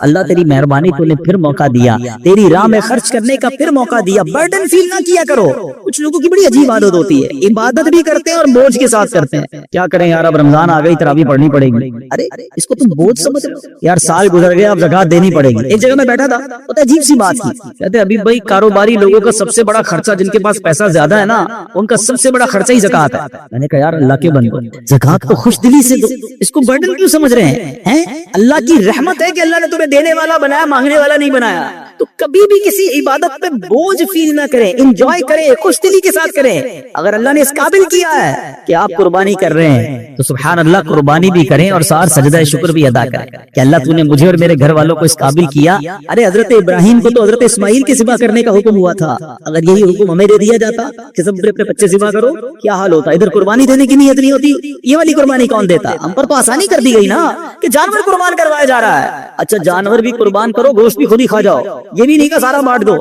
اللہ تیری مہربانی، تو نے پھر موقع دیا، تیری راہ میں خرچ کرنے کا پھر موقع دیا، برڈن فیل نہ کیا کرو۔ کچھ لوگوں کی بڑی عجیب عادت ہوتی ہے، عبادت بھی کرتے ہیں اور بوجھ کے ساتھ کرتے ہیں۔ کیا کریں یار، اب رمضان آ گئی، تراویح پڑھنی پڑے گی۔ ارے اس کو تم بوجھ سمجھ رہے ہو یار، سال گزر گیا، اب زکات دینی پڑے گی۔ ایک جگہ میں بیٹھا تھا، پتہ عجیب سی بات کی، کہتے ابھی بھائی کاروباری لوگوں کا سب سے بڑا خرچہ، جن کے پاس پیسہ زیادہ ہے نا، ان کا سب سے بڑا خرچہ ہی زکات ہے۔ میں نے کہا یار اللہ کے بندو، زکات کو خوش دلی سے دو، اس کو برڈن کیوں سمجھ رہے ہیں؟ اللہ کی رحمت ہے کہ اللہ نے تمہیں دینے والا بنایا، مانگنے والا نہیں بنایا۔ تو کبھی بھی کسی عبادت پہ بوجھ فیل نہ کریں، انجوائے کریں، خوش دلی کے ساتھ کریں۔ اگر اللہ نے اس قابل کیا ہے کہ آپ قربانی کر رہے ہیں تو سبحان اللہ، قربانی بھی کریں اور ساتھ سجدہ شکر بھی ادا کریں کہ اللہ تو نے مجھے اور میرے گھر والوں کو اس قابل کیا۔ ارے حضرت ابراہیم کو تو حضرت اسماعیل کے ذبح کرنے کا حکم ہوا تھا، اگر یہی حکم ہمیں دے دیا جاتا کہ سب اپنے بچے ذبح کرو، کیا حال ہوتا؟ ادھر قربانی دینے کی نیت نہیں ہوتی، یہ والی قربانی کون دیتا؟ ہم پر تو آسانی کر دی گئی نا کہ جانور قربان کروایا جا رہا ہے۔ اچھا جانور بھی قربان کرو، گوشت بھی خود ہی کھا جاؤ، یہ بھی نہیں کہ سارا بانٹ دو۔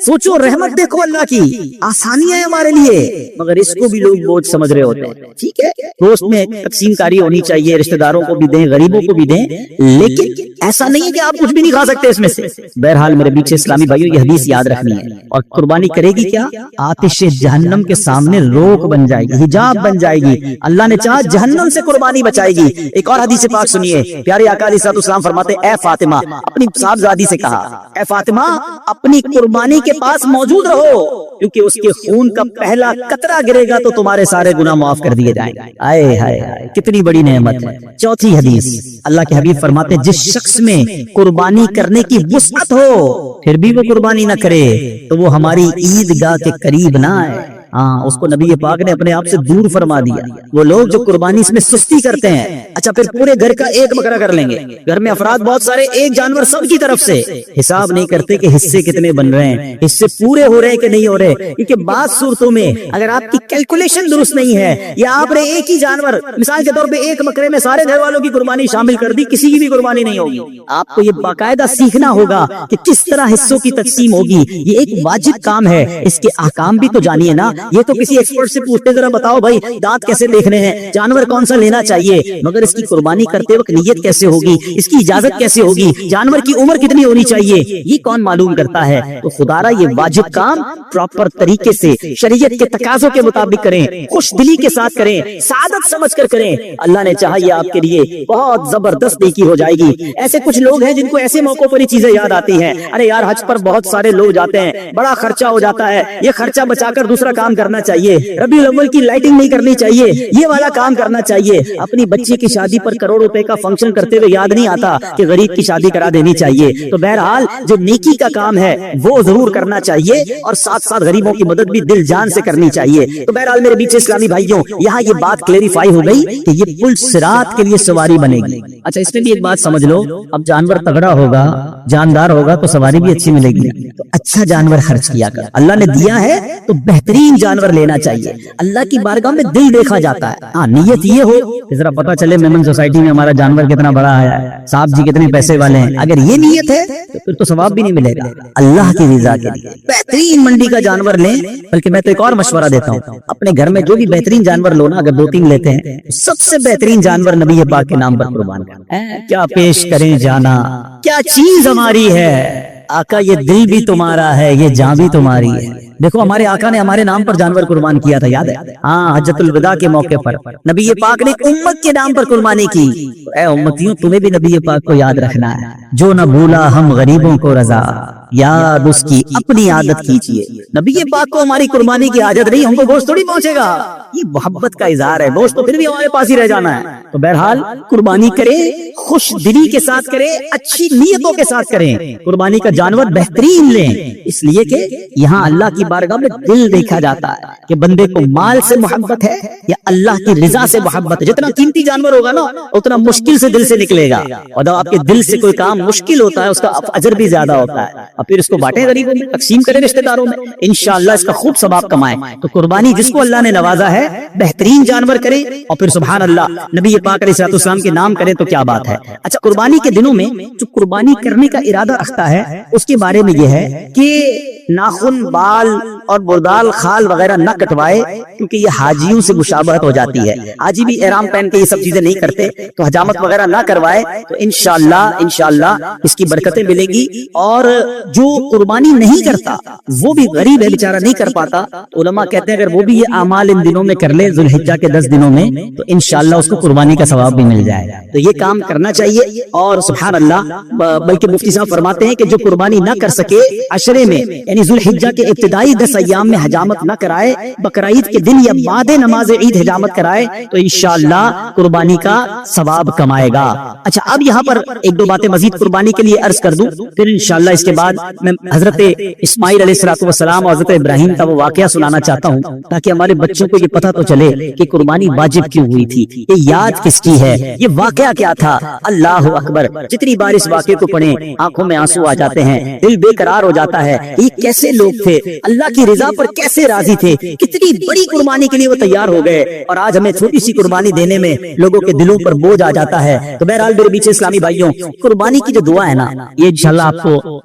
سوچو رحمت دیکھو اللہ کی، آسانیاں ہیں ہمارے لیے، مگر اس کو بھی لوگ بوجھ سمجھ رہے ہوتے ہیں۔ ٹھیک ہے، گوشت میں تقسیم کاری ہونی چاہیے، رشتہ داروں کو بھی دیں، غریبوں کو بھی دیں، لیکن ایسا نہیں ہے کہ آپ کچھ بھی نہیں کھا سکتے اس میں سے۔ بہرحال میرے پیچھے اسلامی بھائیوں، یہ حدیث یاد رکھنی ہے، اور قربانی کرے گی کیا؟ آتش جہنم کے سامنے روک بن جائے گی، حجاب بن جائے گی۔ اللہ نے چاہا جہنم سے قربانی بچائے گی۔ ایک اور حدیث پاک سنیے، پیارے آقا علیہ الصلوۃ والسلام فرماتے ہیں، اے فاطمہ، اپنی صاحبزادی سے کہا، اے فاطمہ اپنی قربانی کے پاس موجود رہو، کیونکہ اس کے خون کا پہلا قطرہ گرے گا تو تمہارے سارے گناہ معاف کر دیے جائیں گے۔ آئے ہائے ہائے، کتنی بڑی نعمت ہے۔ چوتھی حدیث، اللہ کے حبیب فرماتے ہیں، جس شخص میں قربانی کرنے کی وسعت ہو پھر بھی وہ قربانی نہ کرے تو وہ ہماری عیدگاہ کے قریب نہ آئے۔ ہاں، اس کو نبی پاک نے اپنے آپ سے دور فرما دیا۔ وہ لوگ جو قربانی اس میں سستی کرتے ہیں، اچھا پھر پورے گھر کا ایک بکرا کر لیں گے، گھر میں افراد بہت سارے، ایک جانور سب کی طرف سے، حساب نہیں کرتے کہ حصے کتنے بن رہے ہیں، حصے پورے ہو رہے ہیں کہ نہیں ہو رہے۔ کیونکہ بعض صورتوں میں اگر آپ کی کیلکولیشن درست نہیں ہے، یا آپ نے ایک ہی جانور، مثال کے طور پہ ایک بکرے میں سارے گھر والوں کی قربانی شامل کر دی، کسی کی بھی قربانی نہیں ہوگی۔ آپ کو یہ باقاعدہ سیکھنا ہوگا کہ کس طرح حصوں کی تقسیم ہوگی، یہ ایک واجب کام ہے، اس کے احکام بھی تو جانیے نا۔ یہ تو کسی ایکسپرٹ سے پوچھتے ذرا بتاؤ بھائی دانت کیسے دیکھنے ہیں، جانور کون سا لینا چاہیے، مگر اس کی قربانی کرتے وقت نیت کیسے ہوگی، اس کی اجازت کیسے ہوگی، جانور کی عمر کتنی ہونی چاہیے، یہ کون معلوم کرتا ہے؟ تو خدا را یہ واجب کام پراپر طریقے سے شریعت کے تقاضوں کے مطابق کریں، خوش دلی کے ساتھ کریں، سعادت سمجھ کر کریں۔ اللہ نے چاہا یہ آپ کے لیے بہت زبردست نیکی ہو جائے گی۔ ایسے کچھ لوگ ہیں جن کو ایسے موقعوں پر یہ چیزیں یاد آتی ہیں، ارے یار حج پر بہت سارے لوگ جاتے ہیں، بڑا خرچہ ہو جاتا ہے، یہ خرچہ بچا کر دوسرا کام کرنا چاہیے، ربیع الاول کی لائٹنگ نہیں کرنی چاہیے، یہ والا کام کرنا چاہیے۔ اپنی بچی کی شادی پر کروڑ روپے کا فنکشن کرتے ہوئے یاد نہیں آتا کہ غریب کی شادی کرا دینی چاہیے۔ تو بہرحال جو نیکی کا کام ہے وہ ضرور کرنا چاہیے، اور ساتھ ساتھ غریبوں کی مدد بھی دل جان سے کرنی چاہیے۔ تو بہرحال میرے بیچ اسلامی بھائیوں، یہاں یہ بات کلیریفائی ہو گئی کہ یہ پل صراط کے لیے سواری بنے گی۔ اچھا اس میں بھی ایک بات سمجھ لو، اب جانور تگڑا ہوگا، جاندار ہوگا تو سواری بھی اچھی ملے گی، تو اچھا جانور خرچ کیا کر، اللہ نے دیا ہے تو بہترین جانور لینا چاہیے۔ اللہ کی بارگاہ میں دل دیکھا جاتا ہے، ہاں نیت یہ ہو کہ ذرا پتہ چلے میمن سوسائٹی میں ہمارا جانور کتنا بڑا آیا ہے، صاحب جی کتنے پیسے والے ہیں، اگر یہ نیت ہے تو پھر تو ثواب بھی نہیں ملے گا۔ اللہ کی رضا کے لیے بہترین منڈی کا جانور لیں، بلکہ میں تو ایک اور مشورہ دیتا ہوں، اپنے گھر میں جو بھی بہترین جانور لو نا، اگر 2-3 لیتے ہیں، سب سے بہترین جانور نبی پاک کے نام پر قربان کریں۔ کیا پیش کریں جانا، کیا چیز ہماری ہے آقا، یہ دل بھی تمہارا ہے، یہ جان بھی تمہاری ہے۔ دیکھو ہمارے آقا نے ہمارے نام پر جانور قربان کیا تھا، یاد ہے؟ ہاں، حجۃ الوداع کے موقع پر نبی پاک نے امت کے نام پر قربانی کی۔ اے امتیوں، تمہیں بھی نبی پاک کو یاد رکھنا ہے، جو نہ بھولا ہم غریبوں کو رضا، یاد اس کی اپنی عادت کیجیے۔ نبی پاک کو ہماری قربانی کی عادت نہیں، ہم کو گوشت تھوڑی پہنچے گا، یہ محبت کا اظہار ہے، گوشت تو پھر بھی ہمارے پاس ہی رہ جانا ہے۔ تو بہرحال قربانی کریں، خوش دلی کے ساتھ کریں، اچھی نیتوں کے ساتھ کریں، قربانی کا جانور بہترین لیں، اس لیے کہ یہاں اللہ کی بارگاہ میں دل دیکھا جاتا ہے کہ بندے کو مال سے محبت ہے یا اللہ کی رضا سے محبت ہے۔ جتنا قیمتی جانور ہوگا نا اتنا مشکل سے دل سے نکلے گا، اور جب آپ کے دل سے کوئی کام مشکل ہوتا ہے اس کا اجر بھی زیادہ ہوتا ہے، اور پھر اس کو بانٹیں غریبوں میں، تقسیم کریں رشتہ داروں میں، انشاءاللہ اس کا خوب ثواب کمائیں۔ تو قربانی جس کو اللہ نے نوازا ہے بہترین جانور کرے، اور پھر سبحان اللہ نبی پاک علیہ السلام کے نام کریں تو کیا بات ہے۔ اچھا قربانی کے دنوں میں جو قربانی کرنے کا ارادہ رکھتا ہے اس کے بارے میں یہ ہے کہ ناخن، بال اور بردال خال وغیرہ نہ کٹوائے، کیونکہ یہ حاجیوں سے مشابہت ہو جاتی ہے. حاجی بھی احرام پہن کے یہ سب چیزیں نہیں کرتے، تو حجامت وغیرہ نہ کروائے تو انشاءاللہ اس کی برکتیں ملیں گی. اور جو قربانی نہیں کرتا وہ بھی غریب ہے بیچارہ، نہیں کر پاتا، علماء کہتے ہیں اگر وہ بھی یہ اعمال ان دنوں میں کر لے، ذوالحجہ کے 10 دنوں میں، تو انشاءاللہ اس کو قربانی کا ثواب بھی مل جائے. تو یہ کام کرنا چاہیے. اور سبحان اللہ، بلکہ مفتی صاحب فرماتے ہیں کہ جو قربانی نہ کر سکے عشرے میں، یعنی ذوالحجہ کے ابتدائی 10 ایام میں حجامت نہ کرائے، بقرعید کے دن یا بعد نماز عید حجامت کرائے، تو انشاءاللہ قربانی کا ثواب کمائے گا. اچھا، اب یہاں پر ایک دو باتیں مزید قربانی کے لیے عرض کر دوں، پھر انشاءاللہ اس کے بعد میں حضرت اسماعیل علیہ السلام اور حضرت ابراہیم کا وہ واقعہ سنانا چاہتا ہوں، تاکہ ہمارے بچوں کو یہ پتہ تو چلے کہ قربانی واجب کیوں ہوئی تھی، یہ یاد کس کی ہے، یہ واقعہ کیا تھا. اللہ اکبر، جتنی بار اس واقعے کو پڑھیں آنکھوں میں آنسو آ جاتے ہیں، دل بے قرار ہو جاتا ہے. یہ کیسے لوگ تھے، اللہ کی رضا پر کیسے راضی تھے، کتنی بڑی قربانی کے لیے وہ تیار ہو گئے، اور آج ہمیں چھوٹی سی قربانی دینے میں لوگوں کے دلوں پر بوجھ آ جاتا ہے. تو بہرحال میرے بیچ اسلامی بھائیوں، قربانی کی جو دعا ہے نا، یہ انشاءاللہ آپ کو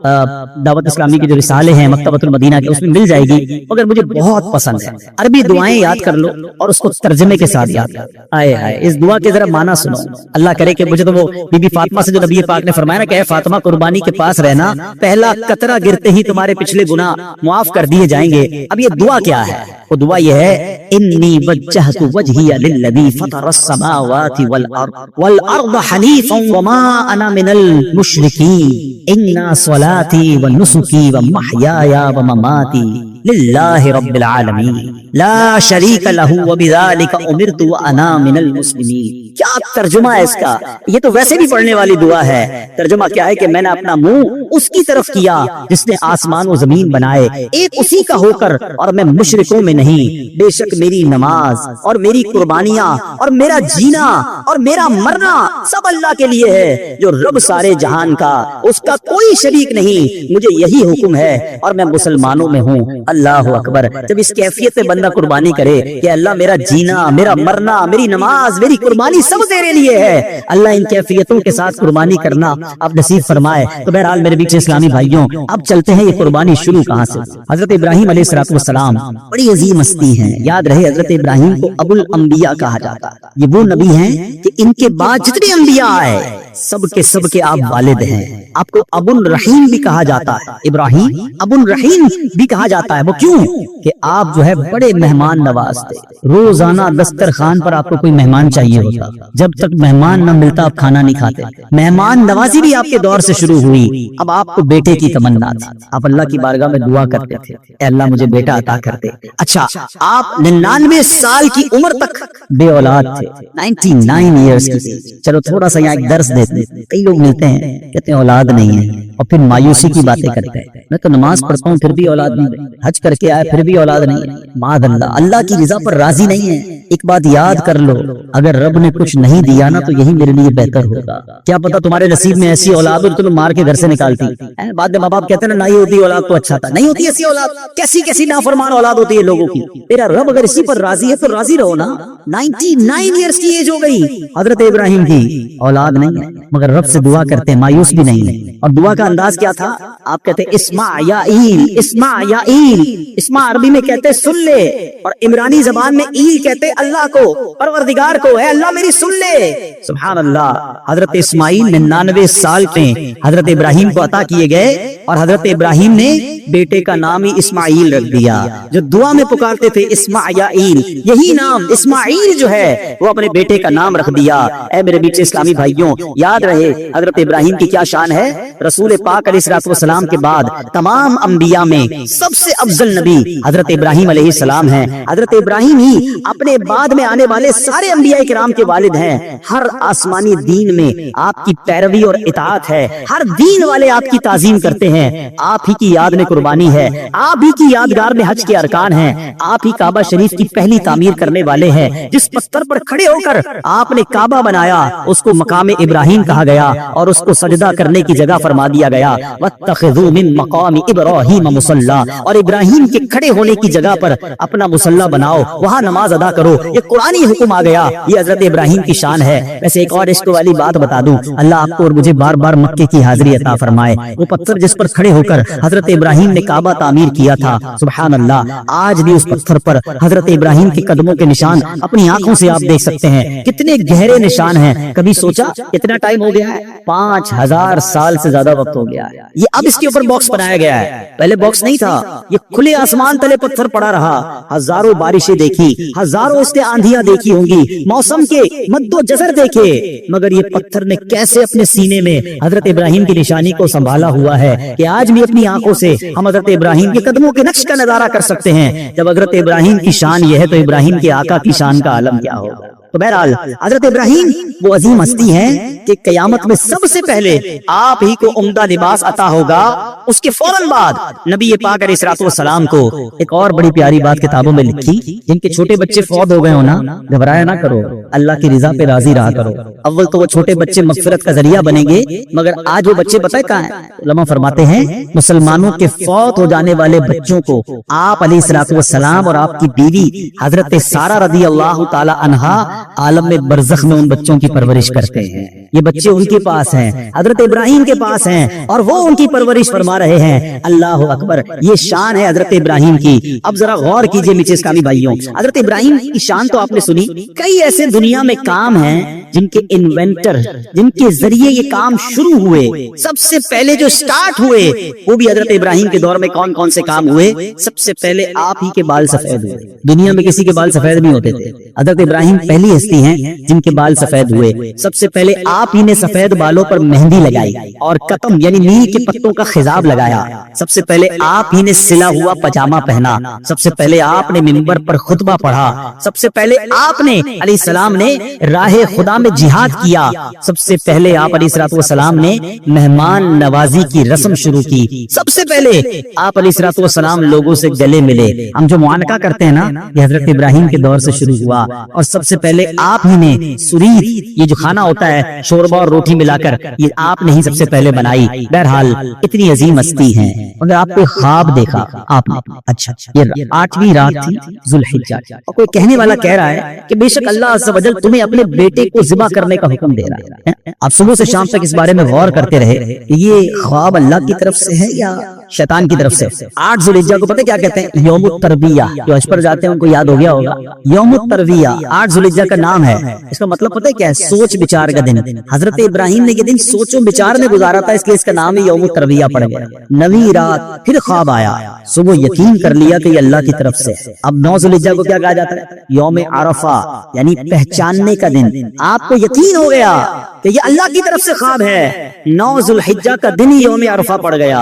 دعوت اسلامی کے جو رسالے ہیں مکتبۃ المدینہ کے، اس میں مل جائے گی، مگر مجھے بہت پسند ہے. عربی دعائیں یاد کر لو اور اس کو ترجمے کے ساتھ یاد کر. آئے اس دعا کے ذرا معنی سنو. اللہ کرے کہ مجھے تو وہ بی بی فاطمہ سے جو نبی پاک نے فرمایا نا کہ اے فاطمہ قربانی کے پاس رہنا، پہلا قطرہ گرتے ہی تمہارے پچھلے گناہ معاف کر دیے جائیں گے. اب یہ دعا کیا ہے؟ وہ دعا یہ ہے، انی وجہت وجہی للذی فطر السماوات والارض حنیفا وما انا من المشرکین ان صلاتی ونسکی ومحیای ومماتی للہ رب العالمین لا شریک لہ وبذالک امرت وانا من المسلمین. کیا ترجمہ ہے اس کا؟ یہ تو ویسے بھی پڑھنے والی دعا ہے. ترجمہ کیا ہے کہ میں نے اپنا منہ اس کی طرف کیا جس نے آسمان و زمین بنائے، ایک اسی کا ہو کر، اور میں مشرکوں میں نہیں. بے شک میری نماز اور میری قربانیاں اور میرا جینا اور میرا مرنا سب اللہ کے لیے ہے، جو رب سارے جہان کا، اس کا کوئی شریک نہیں. مجھے یہی حکم ہے اور میں مسلمانوں میں ہوں. اللہ اکبر. جب اس کیفیت میں بندہ قربانی کرے کہ اللہ میرا جینا، میرا مرنا، میری نماز، میری قربانی سب تیرے لیے ہے، اللہ ان کیفیتوں کے ساتھ قربانی کرنا اب نصیب فرمائے. تو بہرحال میرے بیچ اسلامی بھائیوں، اب چلتے ہیں یہ قربانی شروع کہاں سے. حضرت ابراہیم علیہ السلام بڑی عظیم ہستی ہیں. یاد رہے حضرت ابراہیم کو ابو الانبیاء کہا جاتا ہے. یہ وہ نبی ہیں کہ ان کے بعد جتنے انبیاء آئے سب کے آپ والد ہیں. آپ کو ابو الرحیم بھی کہا جاتا ہے. ابراہیم ابو الرحیم بھی کہا جاتا ہے. وہ کیوں کہ آپ جو ہے بڑے مہمان نواز تھے. روزانہ دسترخوان پر آپ کو کوئی مہمان چاہیے ہوتا، جب تک مہمان نہ ملتا آپ کھانا نہیں کھاتے. مہمان نوازی بھی آپ کے دور سے شروع ہوئی. اب آپ کو بیٹے کی تمنا تھی، آپ اللہ کی بارگاہ میں دعا کرتے تھے، اے اللہ مجھے بیٹا عطا کر دے. اچھا، آپ 99 سال کی عمر تک بے اولاد تھے، 99 ایئرس کی تھی. چلو تھوڑا سا یہاں ایک درس دیتے. کئی لوگ ملتے ہیں کہتے ہیں اولاد نہیں ہے، اور پھر مایوسی کی باتیں کرتے ہیں. میں تو نماز پڑھتا ہوں پھر بھی اولاد نہیں، حج کر کے آئے پھر بھی اولاد نہیں. معاذ اللہ، اللہ کی رضا پر راضی نہیں ہے. ایک بات یاد کر لو، اگر رب نے کچھ نہیں دیا نا تو یہی میرے لیے بہتر ہوگا. کیا پتا تمہارے نصیب میں ایسی اولاد ہو تمہیں مار کے گھر سے نکالتی. بعد میں ماں باپ کہتے ہیں نا نہیں ہوتی اولاد تو اچھا تھا. نہیں ہوتی ایسی اولاد. کیسی نافرمان اولاد ہوتی ہے لوگوں کی. تیرا رب اگر اسی پر راضی ہے تو راضی رہو نا. 99 ایئرس کی ایج ہو گئی حضرت ابراہیم کی، اولاد نہیں ہے، مگر رب سے دعا کرتے ہیں، مایوس بھی نہیں ہے. اور دعا کا انداز کیا تھا؟ آپ کہتے ہیں اسمع یا ایل، اسمع یا ایل. اسمع عربی میں کہتے سن لے، اور عمرانی زبان میں ایل کہتے اللہ کو، پروردگار کو. اے اللہ میری سن لے. سبحان اللہ. حضرت اسماعیل 99 سال میں حضرت ابراہیم کو عطا کیے گئے، اور حضرت ابراہیم نے بیٹے کا نام ہی اسماعیل رکھ دیا. جو دعا میں پکارتے تھے اسمع یا ایل، یہی نام اسماعیل جو ہے وہ اپنے بیٹے کا نام رکھ دیا. اے میرے بیچ اسلامی بھائیوں، یاد رہے حضرت ابراہیم کی کیا شان ہے. رسول پاک علیہ السلام کے بعد تمام انبیاء میں سب سے افضل نبی حضرت ابراہیم علیہ السلام ہیں. حضرت ابراہیم ہی اپنے بعد میں آنے والے سارے انبیاء کرام کے والد ہیں. ہر آسمانی دین میں آپ کی پیروی اور اطاعت ہے. ہر دین والے آپ کی تعظیم کرتے ہیں. آپ ہی کی یاد میں قربانی ہے، آپ ہی کی یادگار میں حج کے ارکان ہیں. آپ ہی کعبہ شریف کی پہلی تعمیر کرنے والے ہیں. جس پتھر پر کھڑے ہو کر آپ نے کعبہ بنایا اس کو مقام ابراہیم ابراہیم کہا گیا اور اس کو سجدہ کرنے کی جگہ فرما دیا گیا، واتخذوا من مقام ابراہیم مصلی، اور ابراہیم کے کھڑے ہونے کی جگہ پر اپنا مصلی بناؤ، وہاں نماز ادا کرو۔ یہ قرآنی حکم آ گیا، یہ حضرت ابراہیم کی شان ہے۔ ویسے ایک اور عشق والی بات بتا دوں، اللہ آپ کو اور مجھے بار بار مکے کی حاضری عطا فرمائے۔ وہ پتھر جس پر کھڑے ہو کر حضرت ابراہیم نے کعبہ تعمیر کیا تھا، سبحان اللہ، آج بھی اس پتھر پر حضرت ابراہیم کے قدموں کے نشان اپنی آنکھوں سے آپ دیکھ سکتے ہیں، کتنے گہرے نشان ہیں۔ کبھی سوچا کتنا ٹائم ہو گیا ہے؟ 5000 سال سے زیادہ وقت ہو گیا ہے۔ یہ اب اس کے اوپر باکس بنایا گیا ہے، پہلے باکس نہیں تھا، یہ کھلے آسمان تلے پتھر پڑا رہا۔ ہزاروں بارشیں دیکھی، ہزاروں اس نے آندھیاں دیکھی ہوں گی، موسم کے مد و جزر دیکھے، مگر یہ پتھر نے کیسے اپنے سینے میں حضرت ابراہیم کی نشانی کو سنبھالا ہوا ہے کہ آج بھی اپنی آنکھوں سے ہم حضرت ابراہیم کے قدموں کے نقش کا نظارہ کر سکتے ہیں۔ جب حضرت ابراہیم کی شان یہ ہے تو ابراہیم کے آقا کی شان کا عالم کیا ہوگا؟ تو بہرحال حضرت ابراہیم وہ عظیم ہستی ہیں کہ قیامت میں سب سے پہلے آپ ہی کو عمدہ لباس عطا ہوگا، اس کے فوراً بعد نبی پاک علیہ الصلوۃ والسلام کو۔ ایک اور بڑی پیاری بات کتابوں میں لکھی، جن کے چھوٹے بچے فوت ہو گئے ہو نا، گھبرایا نہ کرو، اللہ کی رضا پہ راضی رہا کرو۔ اول تو وہ چھوٹے بچے مغفرت کا ذریعہ بنیں گے، مگر آج وہ بچے پتہ کہاں ہیں؟ علماء فرماتے ہیں مسلمانوں کے فوت ہو جانے والے بچوں کو آپ علیہ الصلوۃ والسلام اور آپ کی بیوی حضرت سارہ رضی اللہ تعالی عنہا عالم میں برزخ میں ان بچوں کی پرورش کرتے ہیں۔ یہ بچے ان کے پاس ہیں، حضرت ابراہیم کے پاس ہیں، اور وہ ان کی پرورش فرما رہے ہیں۔ اللہ اکبر، یہ شان ہے حضرت ابراہیم کی۔ اب ذرا غور کیجئے میٹھے اسلامی بھائیوں، حضرت ابراہیم کی شان تو آپ نے سنی، کئی ایسے دنیا میں کام ہیں جن کے انوینٹر، جن کے ذریعے یہ کام شروع ہوئے، سب سے پہلے جو سٹارٹ ہوئے وہ بھی حضرت ابراہیم کے دور میں کون کون سے کام ہوئے؟ سب سے پہلے آپ ہی کے بال سفید ہوئے، دنیا میں کسی کے بال سفید نہیں ہوتے تھے، حضرت ابراہیم پہلی ہستی ہیں جن کے بال سفید ہوئے۔ سب سے پہلے آپ ہی نے سفید بالوں پر مہندی لگائی اور قطم یعنی نیل کے پتوں کا خضاب لگایا۔ سب سے پہلے آپ ہی نے سلا ہوا پاجامہ پہنا، سب سے پہلے آپ نے منبر پر خطبہ پڑھا، سب سے پہلے آپ نے علیہ السلام نے راہ خدا میں جہاد کیا، سب سے پہلے آپ علیہ الصلوۃ والسلام نے مہمان نوازی کی رسم شروع کی، سب سے پہلے آپ علیہ الصلوۃ والسلام لوگوں سے گلے ملے۔ ہم جو معانقہ کرتے ہیں نا، یہ حضرت ابراہیم کے دور سے شروع ہوا، اور سب سے پہلے آپ ہی نے سرید، یہ جو کھانا ہوتا ہے شوربہ اور روٹی ملا کر، یہ آپ نے ہی سب سے پہلے بنائی۔ بہرحال اتنی عظیم ہستی ہیں، مگر آپ کو خواب دیکھا آپ نے، اچھا یہ 8ویں رات تھی ذوالحجہ، اور کوئی کہنے والا کہہ رہا ہے کہ بے شک اللہ عز و جل تمہیں اپنے بیٹے کو ذبح کرنے کا حکم دے رہا ہے۔ آپ صبح سے شام تک اس بارے میں غور کرتے رہے کہ یہ خواب اللہ کی طرف سے ہے یا شیطان کی طرف سے۔ 8 ذوالحجہ کو پتہ کیا کہتے ہیں؟ یوم الترویہ، جو حج پر جاتے ہیں ان کو یاد ہو گیا ہوگا، یوم الترویہ 8 ذوالحجہ کا نام ہے۔ اس کا مطلب پتہ کیا ہے؟ سوچ بچار کا دن۔ حضرت ابراہیم نے یہ دن سوچ و بچار میں گزارا تھا، اس لیے اس کا نام ہی یوم الترویہ پڑ گیا۔ 9ویں رات پھر خواب آیا، صبح یقین کر لیا کہ یہ اللہ کی طرف سے۔ اب 9 ذوالحجہ کو کیا کہا جاتا ہے؟ یوم عرفہ، یعنی پہچاننے کا دن۔ آپ کو یقین ہو گیا کہ یہ اللہ کی طرف سے خواب ہے، 9 ذوالحجہ کا دن ہی یوم عرفہ پڑ گیا۔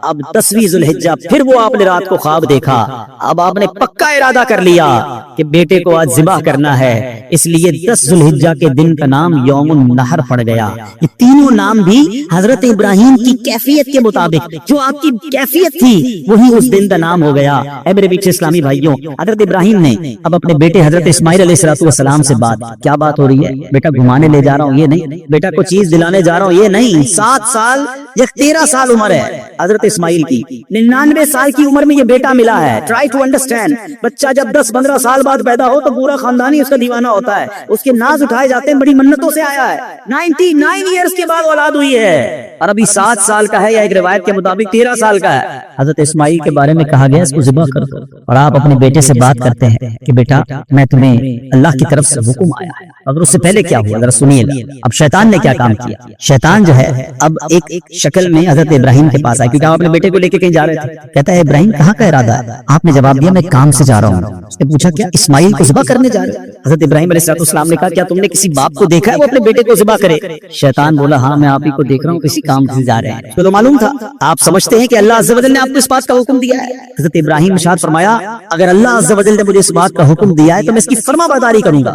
اب 10ویں ذوالحجہ پھر وہ آپ نے رات کو خواب دیکھا، اب آپ نے پکا ارادہ کر لیا کہ بیٹے کو آج ذبح کرنا ہے، اس لیے 10 ذوالحجہ کے دن کا نام یوم النحر پڑ گیا۔ یہ تینوں نام بھی حضرت ابراہیم کی کیفیت کے مطابق، جو آپ کی کیفیت تھی وہی اس دن کا نام ہو گیا۔ اے میرے بیچ اسلامی بھائیوں، حضرت ابراہیم نے اب اپنے بیٹے حضرت اسماعیل علیہ الصلوۃ والسلام سے بات، کیا بات ہو رہی ہے؟ بیٹا گھمانے لے جا رہا ہوں یہ نہیں، بیٹا کو چیز دلانے جا رہا ہوں یہ نہیں۔ 7 سال یا 13 سال عمر ہے حضرت اسماعیل کی، 99 سال کی عمر میں یہ بیٹا ملا ہے۔ ٹرائی ٹو انڈرسٹینڈ، بچہ جب 10-15 سال بعد پیدا ہو تو پورا خاندان ہی اس کا دیوانہ ہوتا ہے، اس کے ناز اٹھائے جاتے ہیں، بڑی منتوں سے آیا ہے۔ 99 ایئرز کے بعد اولاد ہوئی ہے، اور ابھی 7 سال کا ہے، یا ایک روایت کے مطابق 13 سال کا ہے۔ حضرت اسماعیل کے بارے میں کہا گیا اس کو ذبح کر دو، اور آپ اپنے بیٹے سے بات کرتے ہیں کہ بیٹا میں تمہیں اللہ کی طرف سے حکم آیا ہے۔ اگر اس سے پہلے کیا ہوا ذرا سنیے۔ اب شیطان نے کیا کام کیا؟ شیطان جو ہے اب ایک شکل میں حضرت ابراہیم کے پاس آیا، کیونکہ آپ اپنے بیٹے کو لے کے کہیں جا رہے تھے۔ کہتا ہے ابراہیم کہاں کا ارادہ ہے؟ آپ نے جواب دیا میں کام سے جا رہا ہوں۔ اس نے پوچھا کیا اسماعیل کو ذبح کرنے جا رہے ہیں؟ حضرت ابراہیم علیہ السلام نے کہا کیا تم نے کسی باپ کو دیکھا ہے وہ اپنے بیٹے کو ذبح کرے؟ شیطان بولا ہاں میں آپ ہی کو دیکھ رہا ہوں، کسی کام سے جا رہے ہیں۔ تو معلوم تھا، آپ سمجھتے ہیں کہ اللہ عز و جل نے آپ کو اس بات کا حکم دیا ہے؟ حضرت ابراہیم ارشاد فرمایا اگر اللہ عز و جل نے مجھے اس بات کا حکم دیا ہے تو میں اس کی فرما برداری کروں گا۔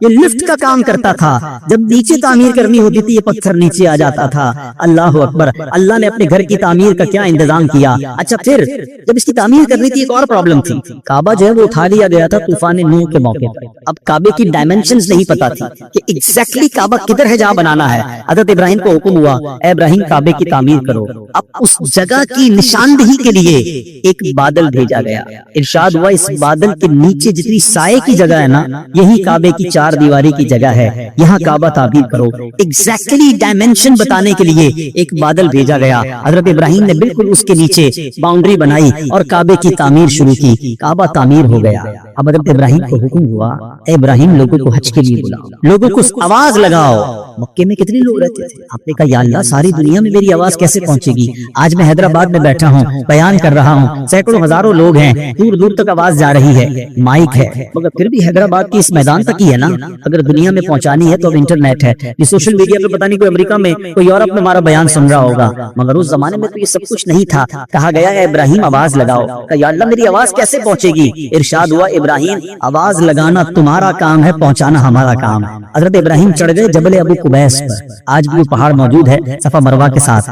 یہ لفٹ کا کام کرتا تھا، جب نیچے تعمیر کرنی ہوتی تھی یہ پتھر نیچے آ جاتا تھا۔ اللہ اکبر، اللہ نے اپنے گھر کی تعمیر کا کیا انتظام کیا۔ اچھا پھر جب اس کی تعمیر کرنی تھی ایک اور پرابلم تھی، کعبہ جو ہے وہ اٹھا لیا گیا تھا طوفان نوح کے موقع پر۔ اب کعبے کی ڈائمینشنز نہیں پتا تھی کہ ایگزیکٹلی کعبہ کدھر ہے جہاں بنانا ہے۔ حضرت ابراہیم کو حکم ہوا اے ابراہیم کعبے کی تعمیر کرو۔ اب اس جگہ کی نشاندہی کے لیے ایک بادل بھیجا گیا۔ ارشاد ہوا اس بادل کے نیچے جتنی سائے کی جگہ ہے نا یہی کعبے کی چار دیواری کی جگہ ہے، یہاں کعبہ تعمیر کرو۔ ایگزیکٹلی ڈائمینشن بتانے کے لیے ایک بادل بھیجا گیا۔ حضرت ابراہیم نے بالکل اس کے نیچے باؤنڈری بنائی اور کعبے کی تعمیر شروع کی، کعبہ تعمیر ہو گیا۔ اب حضرت ابراہیم کو حکم ہوا اے ابراہیم لوگوں کو حج کے لیے بلاؤ، لوگوں کو آواز لگاؤ۔ مکے میں کتنے لوگ رہتے تھے؟ آپ نے کہا یا اللہ ساری دنیا میں میری آواز کیسے پہنچے گی؟ آج میں حیدرآباد میں بیٹھا ہوں، بیان کر رہا ہوں، سینکڑوں ہزاروں لوگ ہیں، دور دور تک آواز جا رہی ہے، مائک ہے، مگر پھر بھی حیدرآباد کی اس میدان تک ہی ہے نا۔ اگر دنیا میں پہنچانی ہے تو اب انٹرنیٹ ہے، یہ سوشل میڈیا پہ پتہ نہیں کوئی امریکہ میں کوئی یورپ میں ہمارا بیان سن رہا ہوگا، مگر اس زمانے میں تو یہ سب کچھ نہیں تھا۔ کہا گیا ہے ابراہیم آواز لگاؤ۔ کہا یا اللہ میری آواز کیسے پہنچے گی؟ ارشاد ہوا ابراہیم آواز لگانا تمہارا کام ہے، پہنچانا ہمارا کام ہے۔ حضرت ابراہیم چڑھ گئے جبل ابو قبیس پر، آج بھی وہ پہاڑ موجود ہے صفا مروہ کے ساتھ،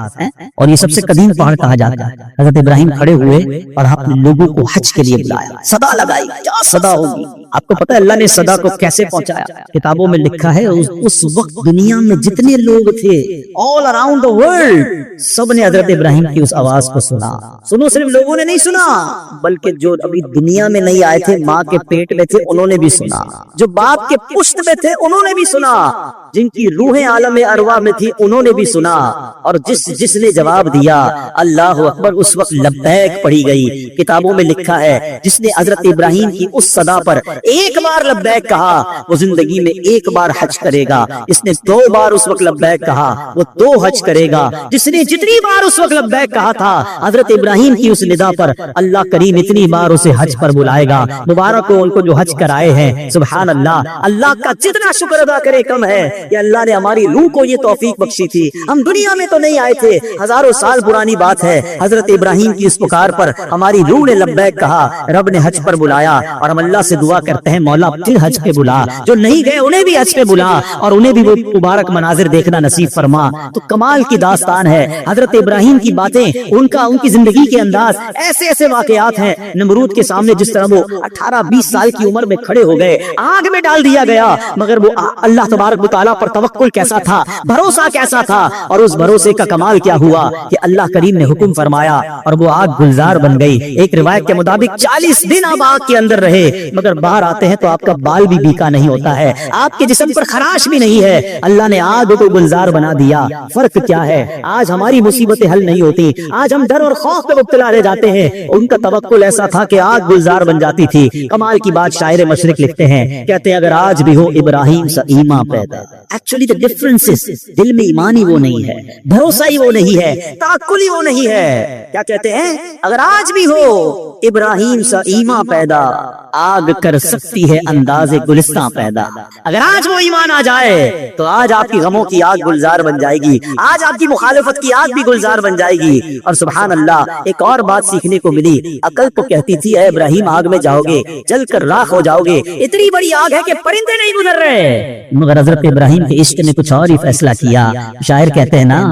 اور یہ سب سے قدیم پہاڑ کہا جاتا ہے۔ حضرت ابراہیم کھڑے ہوئے اور آپ نے لوگوں کو حج کے لیے بلایا، صدا لگائی۔ کیا صدا ہوگی؟ آپ کو پتہ ہے اللہ نے صدا کو کیسے پہنچایا؟ کتابوں میں لکھا ہے اس وقت دنیا میں جتنے لوگ تھے all around the world سب نے حضرت ابراہیم کی اس آواز کو سنا۔ سنو، صرف لوگوں نے نہیں سنا بلکہ جو ابھی دنیا میں نہیں آئے تھے، ماں کے پیٹ میں تھے، انہوں نے بھی سنا، جو باپ کے پشت میں تھے انہوں نے بھی سنا، جن کی روحیں عالم ارواح میں تھی انہوں نے بھی سنا، اور جس نے جواب دیا اللہ اکبر اس وقت لبیک پڑھی گئی۔ کتابوں میں لکھا ہے جس نے حضرت ابراہیم کی اس صدا پر ایک بار لبیک کہا وہ زندگی میں ایک بار حج کرے گا، اس نے 2 بار اس وقت لبیک کہا وہ 2 حج کرے گا، جس نے جتنی بار اس وقت لبیک کہا تھا حضرت ابراہیم کی اس ندا پر اللہ کریم اتنی بار اسے حج پر بلائے گا۔ مبارک ہو ان کو جو حج کرائے ہیں، سبحان اللہ۔ اللہ کا جتنا شکر ادا کرے کم ہے کہ اللہ نے ہماری روح کو یہ توفیق بخشی تھی۔ ہم دنیا میں تو نہیں آئے تھے، ہزاروں سال پرانی بات ہے، حضرت ابراہیم کی اس پکار پر ہماری روح نے لبیک کہا، رب نے حج پر بلایا، اور ہم اللہ سے دعا کرتے ہیں مولا پھر حج پہ بلا، جو نہیں گئے انہیں بھی حج پہ بلا اور انہیں بھی وہ مبارک مناظر دیکھنا نصیب فرما۔ تو کمال کی داستان ہے حضرت ابراہیم کی باتیں، ان کی زندگی کے انداز، ایسے ایسے واقعات ہیں۔ نمرود کے سامنے جس طرح وہ 18-20 سال کی عمر میں کھڑے ہو گئے، آگ میں ڈال دیا گیا، مگر وہ اللہ تبارک و تعالیٰ پر توکل کیسا تھا، بھروسہ کیسا تھا، اور اس بھروسے کا کمال کیا ہوا کہ اللہ کریم نے حکم فرمایا اور وہ آگ گلزار بن گئی۔ ایک روایت کے مطابق 40 دن آپ آگ کے اندر رہے، مگر باہر آتے ہیں تو آپ کا بال بھی بیکا نہیں ہوتا ہے، آپ کے جسم پر خراش بھی نہیں ہے، اللہ نے آگ کو گلزار بنا دیا۔ فرق کیا ہے؟ آج ہماری مصیبتیں حل نہیں ہوتی، آج ہم ڈر اور خوف میں مبتلا رہ جاتے ہیں، ان کا توکل ایسا تھا کہ آگ گلزار بن جاتی تھی۔ کمال کی بات شاعر مشرق لکھتے ہیں، کہتے ہیں اگر آج بھی ہو ابراہیم سا ایمان پیدا۔ ایکچولی the difference is دل میں ایمان ہی وہ نہیں ہے، بھروسہ ہی وہ نہیں ہے، توکل ہی وہ نہیں ہے۔ کیا کہتے ہیں؟ اگر آج بھی ہو ابراہیم سا ایمان پیدا، آگ کر سکتی ہے انداز گلستان پیدا۔ اگر آج وہ ایمان آ جائے تو آج آپ کی غموں کی آگ گلزار بن جائے گی، آج آپ کی مخالفت کی آگ بھی گلزار بن جائے گی۔ اور سبحان اللہ ایک اور بات سیکھنے کو ملی، عقل تو کہتی تھی اے ابراہیم آگ میں جاؤ گے جل کر راکھ ہو جاؤ گے، اتنی بڑی آگ ہے کہ پرندے نہیں گزر رہے، مگر حضرت ابراہیم کے عشق نے کچھ اور ہی فیصلہ کیا۔ شاعر کہتے ہیں نا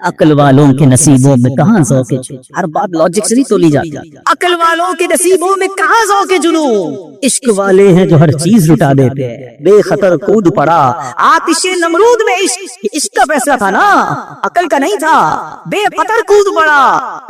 عقل والوں کے نصیبوں میں کہاں ذوق جنون، ہر بات لاجک سے نہیں تولی جاتی، عقل والوں کے نصیبوں میں کہاں ذوق جنون، عشق والے ہیں جو ہر چیز لٹا دیتے ہیں، بے خطر کود پڑا آتش نمرود میں، عشق کا فیصلہ تھا نا، عقل کا نہیں تھا، بے خطر کود پڑا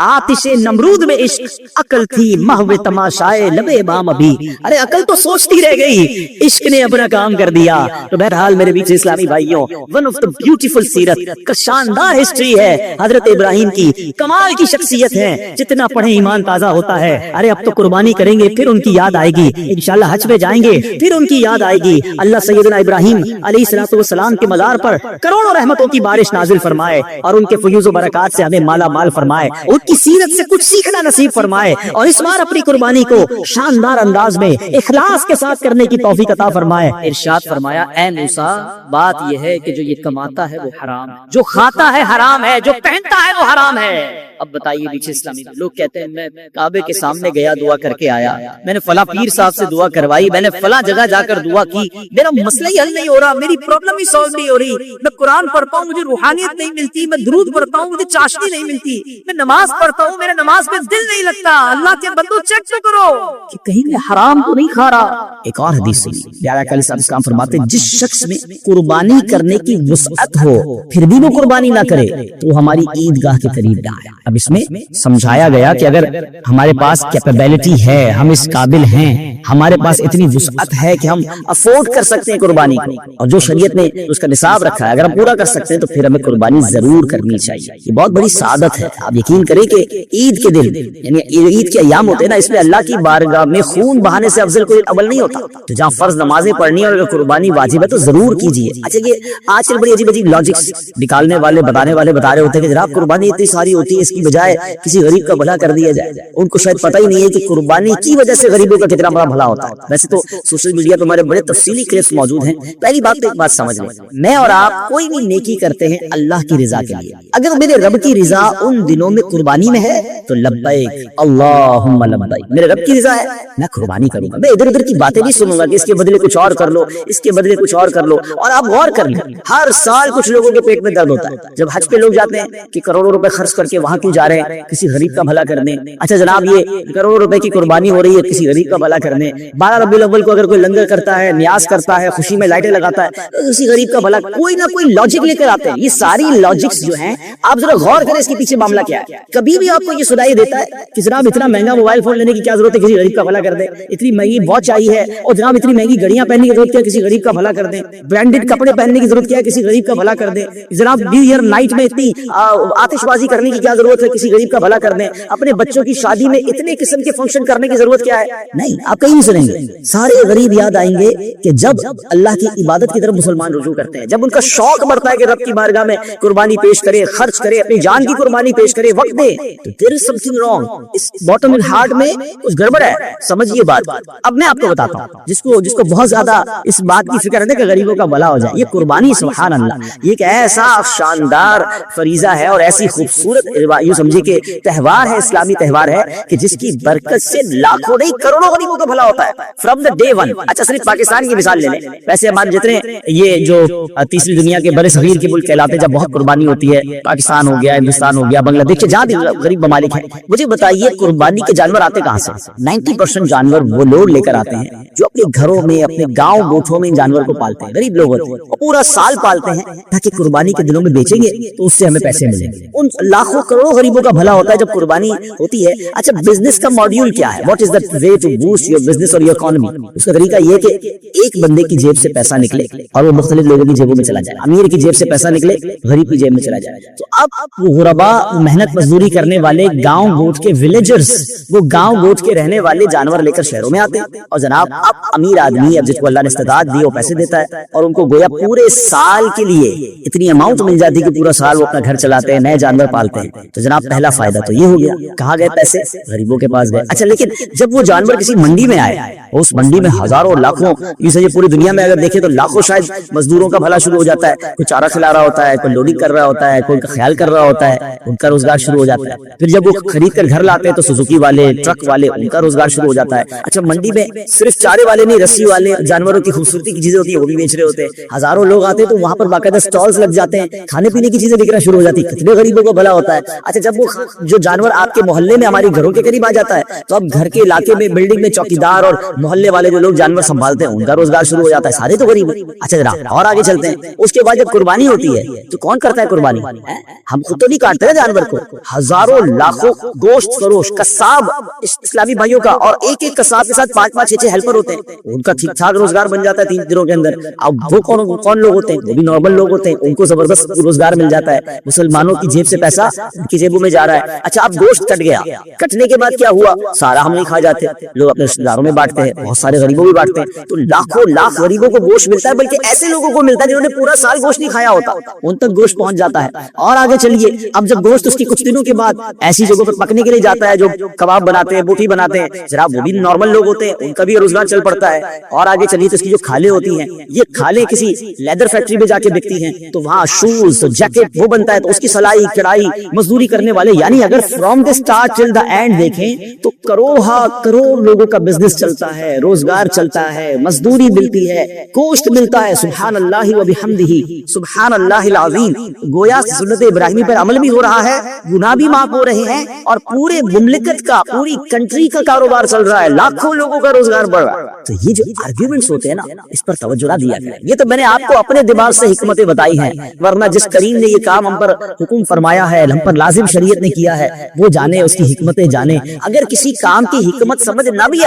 آتش نمرود میں عشق، عقل تھی محو تماشائے لبے بام ابھی، ارے عقل تو سوچتی رہ گئی، عشق نے اپنا کام کر دیا۔ تو بہرحال میرے بیچ اسلامی بھائیوں، ون آف دا بیوٹیفل سیرت کا شاندار ہسٹری ہے حضرت ابراہیم کی، کمال کی شخصیت ہے، جتنا پڑھیں ایمان تازہ ہوتا ہے۔ ارے اب تو قربانی کریں گے پھر ان کی یاد آئے گی، انشاءاللہ حج میں جائیں گے پھر ان کی یاد آئے گی۔ اللہ سیدنا ابراہیم علیہ السلام کے مزار پر کروڑوں رحمتوں کی بارش نازل فرمائے اور ان کے فیوز و برکات سے ہمیں مالا مال فرمائے، ان کی سیرت سے کچھ سیکھنا نصیب فرمائے، اور اس بار اپنی قربانی کو شاندار انداز میں اخلاص کے ساتھ کرنے کی توفیق عطا فرمائے۔ ارشاد فرمایا اے موسیٰ بات یہ ہے کہ جو یہ کماتا ہے وہ حرام، جو کھاتا ہے حرام حرام ہے، جو پہنتا ہے وہ حرام ہے۔ اب بتائیے پیچھے اسلامی لوگ کہتے ہیں میں کعبے کے سامنے گیا دعا کر کے آیا، میں نے فلاں پیر صاحب سے دعا کروائی، میں نے فلاں جگہ جا کر دعا کی، میرا مسئلہ ہی حل نہیں ہو رہا، میری پرابلم ہی سالو نہیں ہو رہی، میں قرآن پڑھتا ہوں مجھے روحانیت نہیں ملتی، میں درود پڑھتا ہوں مجھے چاشنی نہیں ملتی، میں نماز پڑھتا ہوں میرے نماز میں دل نہیں لگتا، اللہ کے بندو چیک تو کرو کہ کہیں میں حرام تو نہیں کھا رہا۔ ایک اور حدیث سنی، پیارا علیہ السلام فرماتے ہیں جس شخص میں قربانی کرنے کی وسعت ہو پھر بھی وہ قربانی نہ کرے تو وہ ہماری عیدگاہ کے قریب نہ آئے۔ اب اس میں سمجھایا گیا کہ اگر ہمارے پاس کیپیبلٹی ہے، ہم اس قابل ہیں، ہمارے پاس اتنی وسعت ہے کہ ہم افورڈ کر سکتے ہیں قربانی کو، اور جو شریعت نے اس کا نصاب رکھا ہے اگر ہم پورا کر سکتے ہیں تو پھر ہمیں قربانی ضرور کرنی چاہیے۔ یہ بہت بڑی سعادت ہے۔ آپ یقین کریں کہ عید کے دن یعنی عید کے ایام ہوتے ہیں نا، اس میں اللہ کی بارگاہ میں خون بہانے سے افضل کوئی عمل نہیں ہوتا۔ تو جہاں فرض نمازیں پڑھنی ہے اور اگر قربانی واجب ہے تو ضرور کیجیے۔ اچھا یہ آج کل بڑی عجیب عجیب لاجکس نکالنے والے بتانے والے بتا رہے ہوتے ہیں کہ جناب قربانی اتنی ساری ہوتی ہے، اس کی بجائے کسی غریب کا بھلا کر دیا جائے۔ ان کو شاید پتہ ہی نہیں ہے کہ قربانی کی وجہ سے غریبوں کا کتنا بڑا بھلا ہوتا ہے۔ ویسے تو سوشل میڈیا پہ ہمارے بڑے تفصیلی کلپس موجود ہیں۔ پہلی بات تو ایک بات سمجھ لیں، میں اور آپ کوئی بھی نیکی کرتے ہیں اللہ کی رضا کے لیے، اگر میرے رب کی رضا ان دنوں میں قربانی میں ہے تو لبیک اللہم لبیک، میرے رب کی رضا ہے میں قربانی کروں گا۔ میں ادھر ادھر کی باتیں نہیں سنوں گا کہ اس کے بدلے کچھ اور کر لو، اس کے بدلے کچھ اور کر لو۔ اور آپ غور کر لیں، ہر سال کچھ لوگوں کے پیٹ میں درد ہوتا ہے جب حج پہ لوگ جاتے ہیں کہ کروڑوں روپے خرچ کر کے وہاں کیوں جا رہے ہیں؟ کسی غریب کا بھلا کرنے۔ اچھا جناب یہ کروڑوں روپے کی قربانی ہو رہی ہے کسی غریب کا بھلا کرنے۔ 12 ربیع الاول کو اگر کوئی لنگر کرتا ہے، نیاز کرتا ہے، خوشی میں لائٹیں لگاتا ہے تو کسی غریب کا بھلا، کوئی نہ کوئی لاجک لے کر آتے ہیں۔ یہ ساری لاجکس جو ہیں آپ ذرا غور کریں اس کے پیچھے معاملہ کیا ہے۔ کبھی بھی آپ کو یہ سنائی دیتا ہے کہ جناب اتنا مہنگا موبائل فون لینے کی کیا ضرورت ہے، کسی غریب کا بھلا کر دیں، اتنی مہنگی واچ چاہیے ہے اور جناب اتنی مہنگی گھڑیاں پہننے کی ضرورت کیا ہے، کسی غریب کا بھلا کر دیں، برانڈڈ کپڑے پہننے کی ضرورت کیا ہے، کسی غریب کا بھلا کر دیں، جناب نیو ایئر نائٹ میں اتنی آتش بازی کرنے کی کیا ضرورت ہے، کسی غریب کا بھلا کر دیں، اپنے بچوں کی شادی میں اتنے قسم کے فنکشن کرنے کی ضرورت کیا ہے۔ نہیں، آپ کہیں نہیں سنیں گے۔ سارے غریب یاد آئیں گے کہ جب اللہ کی عبادت کی طرف مسلمان رجوع کرتے ہیں، جب ان کا شوق بڑھتا ہے کہ رب کی بارگاہ میں قربانی پیش کرے، خرچ کرے، اپنی جان کی قربانی پیش کرے، وقت دے، تو there is something wrong، اس باٹم ان ہارٹ میں کچھ گڑبڑ ہے۔ سمجھیے بات۔ اب میں آپ کو بتاتا ہوں جس کو بہت زیادہ اس بات کی فکر ہے کہ غریبوں کا بھلا ہو جائے، یہ قربانی سبحان اللہ یہ ایک ایسا شاندار فریضہ ہے اور ایسی خوبصورت یوں سمجھے کہ تہوار ہے، اسلامی تہوار ہے کہ جس کی برکت سے لاکھوں نہیں کروڑوں غریبوں کا بھلا ہوتا ہے فرام دا ڈے ون۔ اچھا صرف پاکستان کی مثال لے لیں، ویسے ہمارے جتنے یہ جو تیسری دنیا کے بڑے صغیر کے ملک کہلاتے ہیں جب بہت قربانی ہوتی ہے، پاکستان ہو گیا، ہندوستان ہو گیا، بنگلہ دیش، جہاں بھی غریب ممالک ہیں، مجھے بتائیے قربانی کے جانور آتے کہاں سے؟ 90% جانور وہ لوگ لے کر آتے ہیں جو اپنے گھروں میں اپنے گاؤں گوٹھوں میں ان جانور کو پالتے ہیں، غریب لوگ ہوتے ہیں، وہ پورا سال پالتے ہیں تاکہ قربانی کے دنوں میں بیچیں گے تو اس سے ہمیں پیسے ملیں گے۔ ان لاکھوں کروڑوں غریبوں کا بھلا ہوتا ہے جب قربانی ہوتی ہے۔ اچھا بزنس کا ماڈیول کیا ہے؟ What is the way to boost your business اور یور اکانومی؟ اس کا طریقہ یہ کہ ایک بندے کی جیب سے پیسہ نکلے اور وہ مختلف لوگوں کی جیبوں میں چلا جائے، امیر کی جیب سے پیسہ نکلے غریب کی جیب میں چلا جائے۔ تو اب وہ غربا، محنت مزدوری کرنے والے گاؤں گوٹ کے ولیجرز، وہ گاؤں گوٹ کے رہنے والے جانور لے کر شہروں میں آتے ہیں، اور جناب اب امیر آدمی اب جس کو اللہ نے استطاعت دی وہ پیسے دیتا ہے اور ان کو گویا پورے سال کے لیے اتنی اماؤنٹ مل جاتی ہے کہ پورا سال وہ اپنا گھر چلاتے ہیں، نئے جانور پالتے ہیں۔ تو جناب پہلا فائدہ تو یہ ہو گیا، کہاں گئے پیسے؟ غریبوں کے پاس گئے۔ اچھا لیکن جب وہ جانور کسی منڈی میں آئے، اس منڈی میں ہزاروں لاکھوں، یہ پوری دنیا میں اگر دیکھیں تو لاکھوں شاید مزدوروں کا بھلا شروع ہو جاتا ہے، کوئی چارہ کھلا رہا ہوتا ہے، کوئی لوڈنگ کر رہا ہوتا ہے، کوئی خیال کر رہا ہوتا ہے، ان کا روزگار شروع ہو جاتا ہے۔ پھر جب وہ خرید کر گھر لاتے ہیں تو سوزوکی والے، ٹرک والے، ان کا روزگار شروع ہو جاتا ہے۔ اچھا منڈی میں صرف چارے والے نہیں، رسی والے، جانوروں کی خوبصورتی کی چیزیں ہوتی ہیں وہ بھی بیچ رہے ہوتے ہیں، ہزاروں لوگ آتے ہیں تو وہاں پر باقاعدہ سٹالز لگ جاتے ہیں، کھانے پینے کی چیزیں بکنا شروع ہو جاتی ہیں، کتنے غریبوں کو بھلا ہوتا ہے۔ اچھا جب وہ جو جانور آپ کے محلے میں ہماری گھروں کے قریب آ جاتا ہے تو اب گھر کے علاقے میں بلڈنگ میں چوکیدار اور محلے والے جو لوگ جانور سنبھالتے ہیں ان کا روزگار شروع ہو جاتا ہے، سارے تو غریب ہیں۔ اچھا جناب اور آگے چلتے ہیں، اس کے بعد جب قربانی ہوتی ہے تو کون کرتا ہے قربانی؟ ہم خود تو نہیں کاٹتے نا جانور کو، ہزاروں لاکھوں گوشت فروش قصاب اسلامی بھائیوں کا، اور ایک ایک قصاب کے ساتھ 5-5 6-6 ہیلپر ہوتے ہیں، ان کا ٹھیک ٹھاک روزگار بن جاتا ہے 3 دنوں کے اندر۔ اب وہ کون لوگ ہوتے ہیں؟ وہ بھی نارمل لوگ ہوتے ہیں، ان کو زبردست روزگار مل جاتا ہے، مسلمانوں کی جیب سے پیسہ ان کی جیبوں میں جا رہا ہے۔ اچھا اب گوشت کٹ گیا، کٹنے کے بعد کیا ہوا؟ سارا ہم نہیں کھا جاتے، لوگ اپنے رشتہ داروں میں بانٹتے ہیں، بہت سارے غریبوں بھی بانٹتے ہیں، تو لاکھوں لاکھ غریبوں کو گوشت ملتا ہے، بلکہ ایسے لوگوں کو ملتا ہے جنہوں نے پورا سال گوشت نہیں کھایا ہوتا، ان تک گوشت پہنچ جاتا ہے۔ اور آگے چلیے، اب جب گوشت اس کی کچھ دنوں کے بعد ایسی جگہوں پر پکنے کے لیے جاتا ہے جو کباب بناتے ہیں، بوٹی بناتے ہیں، جناب وہ بھی نارمل لوگ ہوتے ہیں، ان کا بھی روزگار چل پڑتا ہے۔ اور آگے چلیے تو اس کی جو کھالیں ہوتی ہیں، یہ کھالیں کسی لیدر فیکٹری میں جا کے بکتی ہیں، تو وہاں شوز جیکٹ وہ بنتا ہے، تو اس کی سلائی کڑھائی مزدوری کرنے والے، یعنی اگر from the start till the and دیکھیں تو کروڑ لوگوں کا بزنس چلتا ہے، روزگار چلتا ہے، مزدوری ملتی ہے، گوشت ملتا ہے۔ سبحان اللہ و بحمدہ، سبحان اللہ العظیم۔ گویا سنت ابراہیمی پر عمل بھی ہو رہا ہے، گناہ بھی معاف ہو رہے ہیں، اور پورے مملکت کا، پوری کنٹری کا کاروبار چل رہا ہے، لاکھوں لوگوں کا روزگار بڑھ رہا ہے۔ تو یہ جو آرگیومنٹس ہوتے ہیں نا، اس پر توجہ نہ دیا کریں۔ یہ تو میں نے آپ کو اپنے دماغ سے حکمتیں بتائی ہیں، ورنہ جس کریم نے یہ کام ہم پر حکم فرمایا ہے، ہم پر لازم شریعت نے کیا ہے، وہ جانے، اس کی حکمتیں جانے۔ اگر کسی کام کی حکمت سمجھ نہ بھی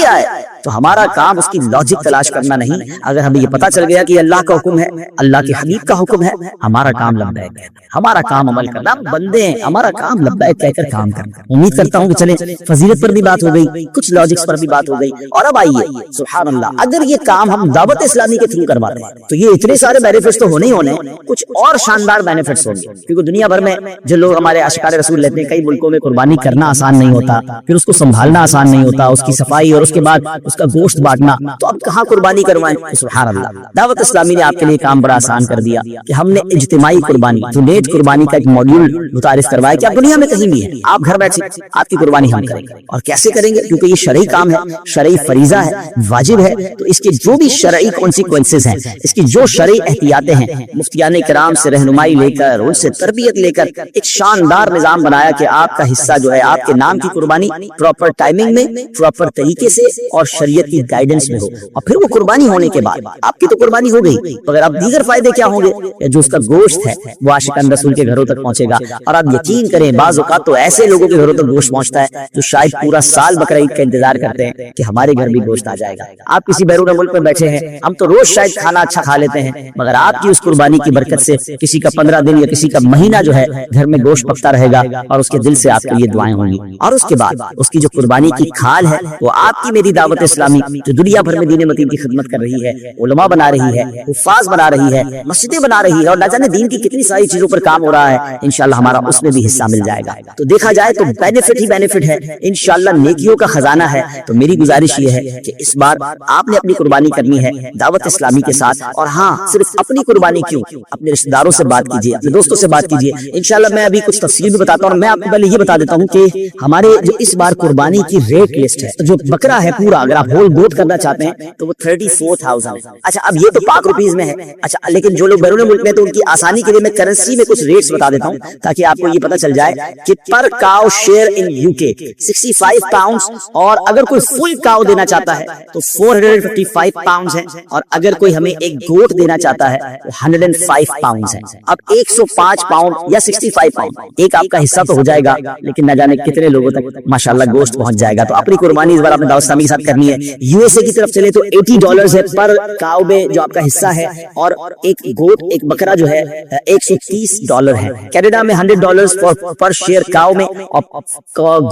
آئے، تو ہمارا کام اس کی لاجک تلاش کرنا نہیں۔ اگر ہمیں یہ پتا چل گیا کہ اللہ کا حکم ہے، اللہ کے حبیب کا حکم ہے، ہمارا کام لبیک ہے، ہمارا کام عمل کرنا، بندے ہیں، ہمارا کام لبیک کہہ کر کام کرنا۔ امید کرتا ہوں کہ چلیں، فضیلت پر بھی بات ہو گئی، کچھ لاجکس پر بھی بات ہو گئی، اور اب آئیے سبحان اللہ، اگر یہ کام ہم دعوت اسلامی کے تھرو کرواتے ہیں تو یہ اتنے سارے بینیفٹس تو ہونے ہی ہونے، کچھ اور شاندار بینیفٹس ہوں گے، کیونکہ دنیا بھر میں جو لوگ ہمارے عاشقان رسول لیتے ہیں، کئی ملکوں میں قربانی کرنا آسان نہیں ہوتا، پھر اس کو سنبھالنا آسان نہیں ہوتا، اس کی صفائی اور اس کے بعد اس کا گوشت بانٹنا، تو اب کہاں قربانی کروائیں؟ سبحان اللہ، دعوت اسلامی نے آپ کے لیے کام بڑا آسان کر دیا کہ ہم نے اجتماعی قربانی، ڈونیٹ قربانی کا ایک ماڈیول متعارف کروایا کہ آپ دنیا میں کہیں بھی ہیں، آپ گھر بیٹھے آپ کی قربانی ہم کریں گے۔ اور کیسے کریں گے؟ کیونکہ یہ شرعی کام ہے، شرعی فریضہ ہے، واجب ہے، تو اس کے جو بھی شرعی کانسیکوینسز ہیں، اس کی جو شرعی احتیاطیں ہیں، مفتیان کرام سے رہنمائی لے کر، ان سے تربیت لے کر ایک شاندار نظام بنایا کہ آپ کا حصہ جو ہے، آپ کے نام کی قربانی پراپر ٹائمنگ میں، پراپر طریقے سے اور شریعت کی گائیڈنس میں ہو، اور پھر وہ قربانی ہونے کے بعد آپ کی تو قربانی ہو گئی، مگر اب دیگر فائدے کیا ہوں گے؟ جو اس کا گوشت ہے وہ عاشقان رسول کے گھروں تک پہنچے گا۔ اور آپ یقین کریں، بعض اوقات تو ایسے لوگوں کے گھروں تک گوشت پہنچتا ہے جو شاید پورا سال بقرعید کا انتظار کرتے ہیں کہ ہمارے گھر بھی گوشت آ جائے گا۔ آپ کسی بیرون ملک میں بیٹھے ہیں، ہم تو روز شاید کھانا اچھا کھا لیتے ہیں، مگر آپ کی اس قربانی کی برکت سے کسی کا 15 دن یا کسی کا مہینہ جو ہے گھر میں گوشت پکتا رہے گا، اور اس کے دل سے آپ کے لیے دعائیں ہوں گی۔ اور اس کے بعد اس کی جو قربانی کی کھال ہے، وہ آپ کی میری دعوت اسلامی جو دنیا بھر میں دین متین کی خدمت کر رہی ہے، علماء بنا رہی ہے، حفاظ بنا رہی ہے، مسجدیں بنا رہی ہے، اور نہ جانے دین کی کتنی ساری چیزوں پر کام ہو رہا ہے، انشاءاللہ ہمارا اس میں بھی حصہ مل جائے گا۔ تو دیکھا جائے تو بینیفٹ ہی بینیفٹ ہے، انشاءاللہ نیکیوں کا خزانہ ہے۔ تو میری گزارش یہ ہے کہ اس بار آپ نے اپنی قربانی کرنی ہے دعوت اسلامی کے ساتھ، اور ہاں، صرف اپنی قربانی کیوں، اپنے رشتہ داروں سے بات کیجیے، اپنے دوستوں سے بات کیجیے، انشاءاللہ میں ابھی کچھ تفصیل بھی بتاتا ہوں۔ اور میں آپ کو پہلے یہ بتا دیتا ہوں کہ ہمارے جو اس بار قربانی کی ریٹ لسٹ ہے، جو بکرا ہے پورا، اگر آپ ہول گوٹ کرنا چاہتے ہیں تو وہ 34,000 ہے۔ اچھا، اب یہ تو پاک روپیز میں ہے، اچھا، لیکن جو لوگ بیرون ملک میں، تو ان کی آسانی کے لیے میں کرنسی میں کچھ ریٹس بتا دیتا ہوں تاکہ آپ کو یہ پتا چل جائے کہ پر کاؤ شیئر ان UK 65 پاؤنڈز، اور اگر کوئی فل کاؤ دینا چاہتا ہے تو 455 پاؤنڈز ہے، اور اگر کوئی ہمیں ایک گوٹ دینا چاہتا ہے تو 105 پاؤنڈز ہے۔ اب 105 پاؤنڈ یا 65 پاؤنڈ ایک آپ کا حصہ تو ہو جائے گا، لیکن نہ جانے کتنے لوگوں تک ماشاءاللہ گوشت پہنچ جائے گا۔ تو اپنی قربانی اس بار اپنے دعوت اسلامی کے ساتھ کرنی ہے۔ USA کی طرف چلے تو $80 ہے پر کاؤ میں جو آپ کا حصہ ہے، اور ایک گوٹ، ایک بکرا جو ہے $130 ہے۔ کینیڈا میں $100 پر شیئر کاؤ میں، اور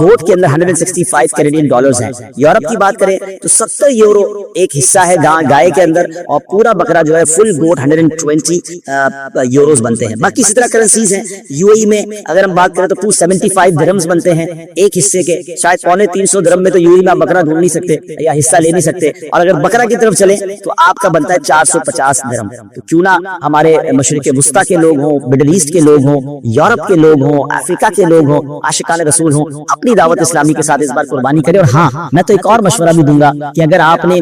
گوٹ کے اندر $165 کینیڈین ڈالرز ہیں۔ یورپ کی بات کریں تو €70 ایک حصہ ہے گائے کے اندر، اور پورا بکرا جو ہے فل گوٹ €120 بنتے ہیں۔ باقی اسی طرح کرنسیز ہیں۔ UAE میں اگر ہم بات کریں تو 275 درہمز بنتے ہیں ایک حصے کے، شاید 350 درہم میں تو UAE میں آپ بکرا ڈھونڈ نہیں سکتے یا حصہ لے نہیں سکتے، اور اگر بکرا کی طرف چلیں تو آپ کا بنتا ہے 450 درہم۔ تو کیوں نہ ہمارے مشرق وسطیٰ کے لوگ ہوں، مڈل ایسٹ کے لوگ ہوں، یورپ کے لوگ ہوں، افریقہ کے لوگ ہوں، عاشقان رسول ہوں، اپنی دعوت اسلامی کے ساتھ اس بار قربانی کریں۔ اور ہاں، میں تو ایک اور مشورہ بھی دوں گا کہ اگر آپ نے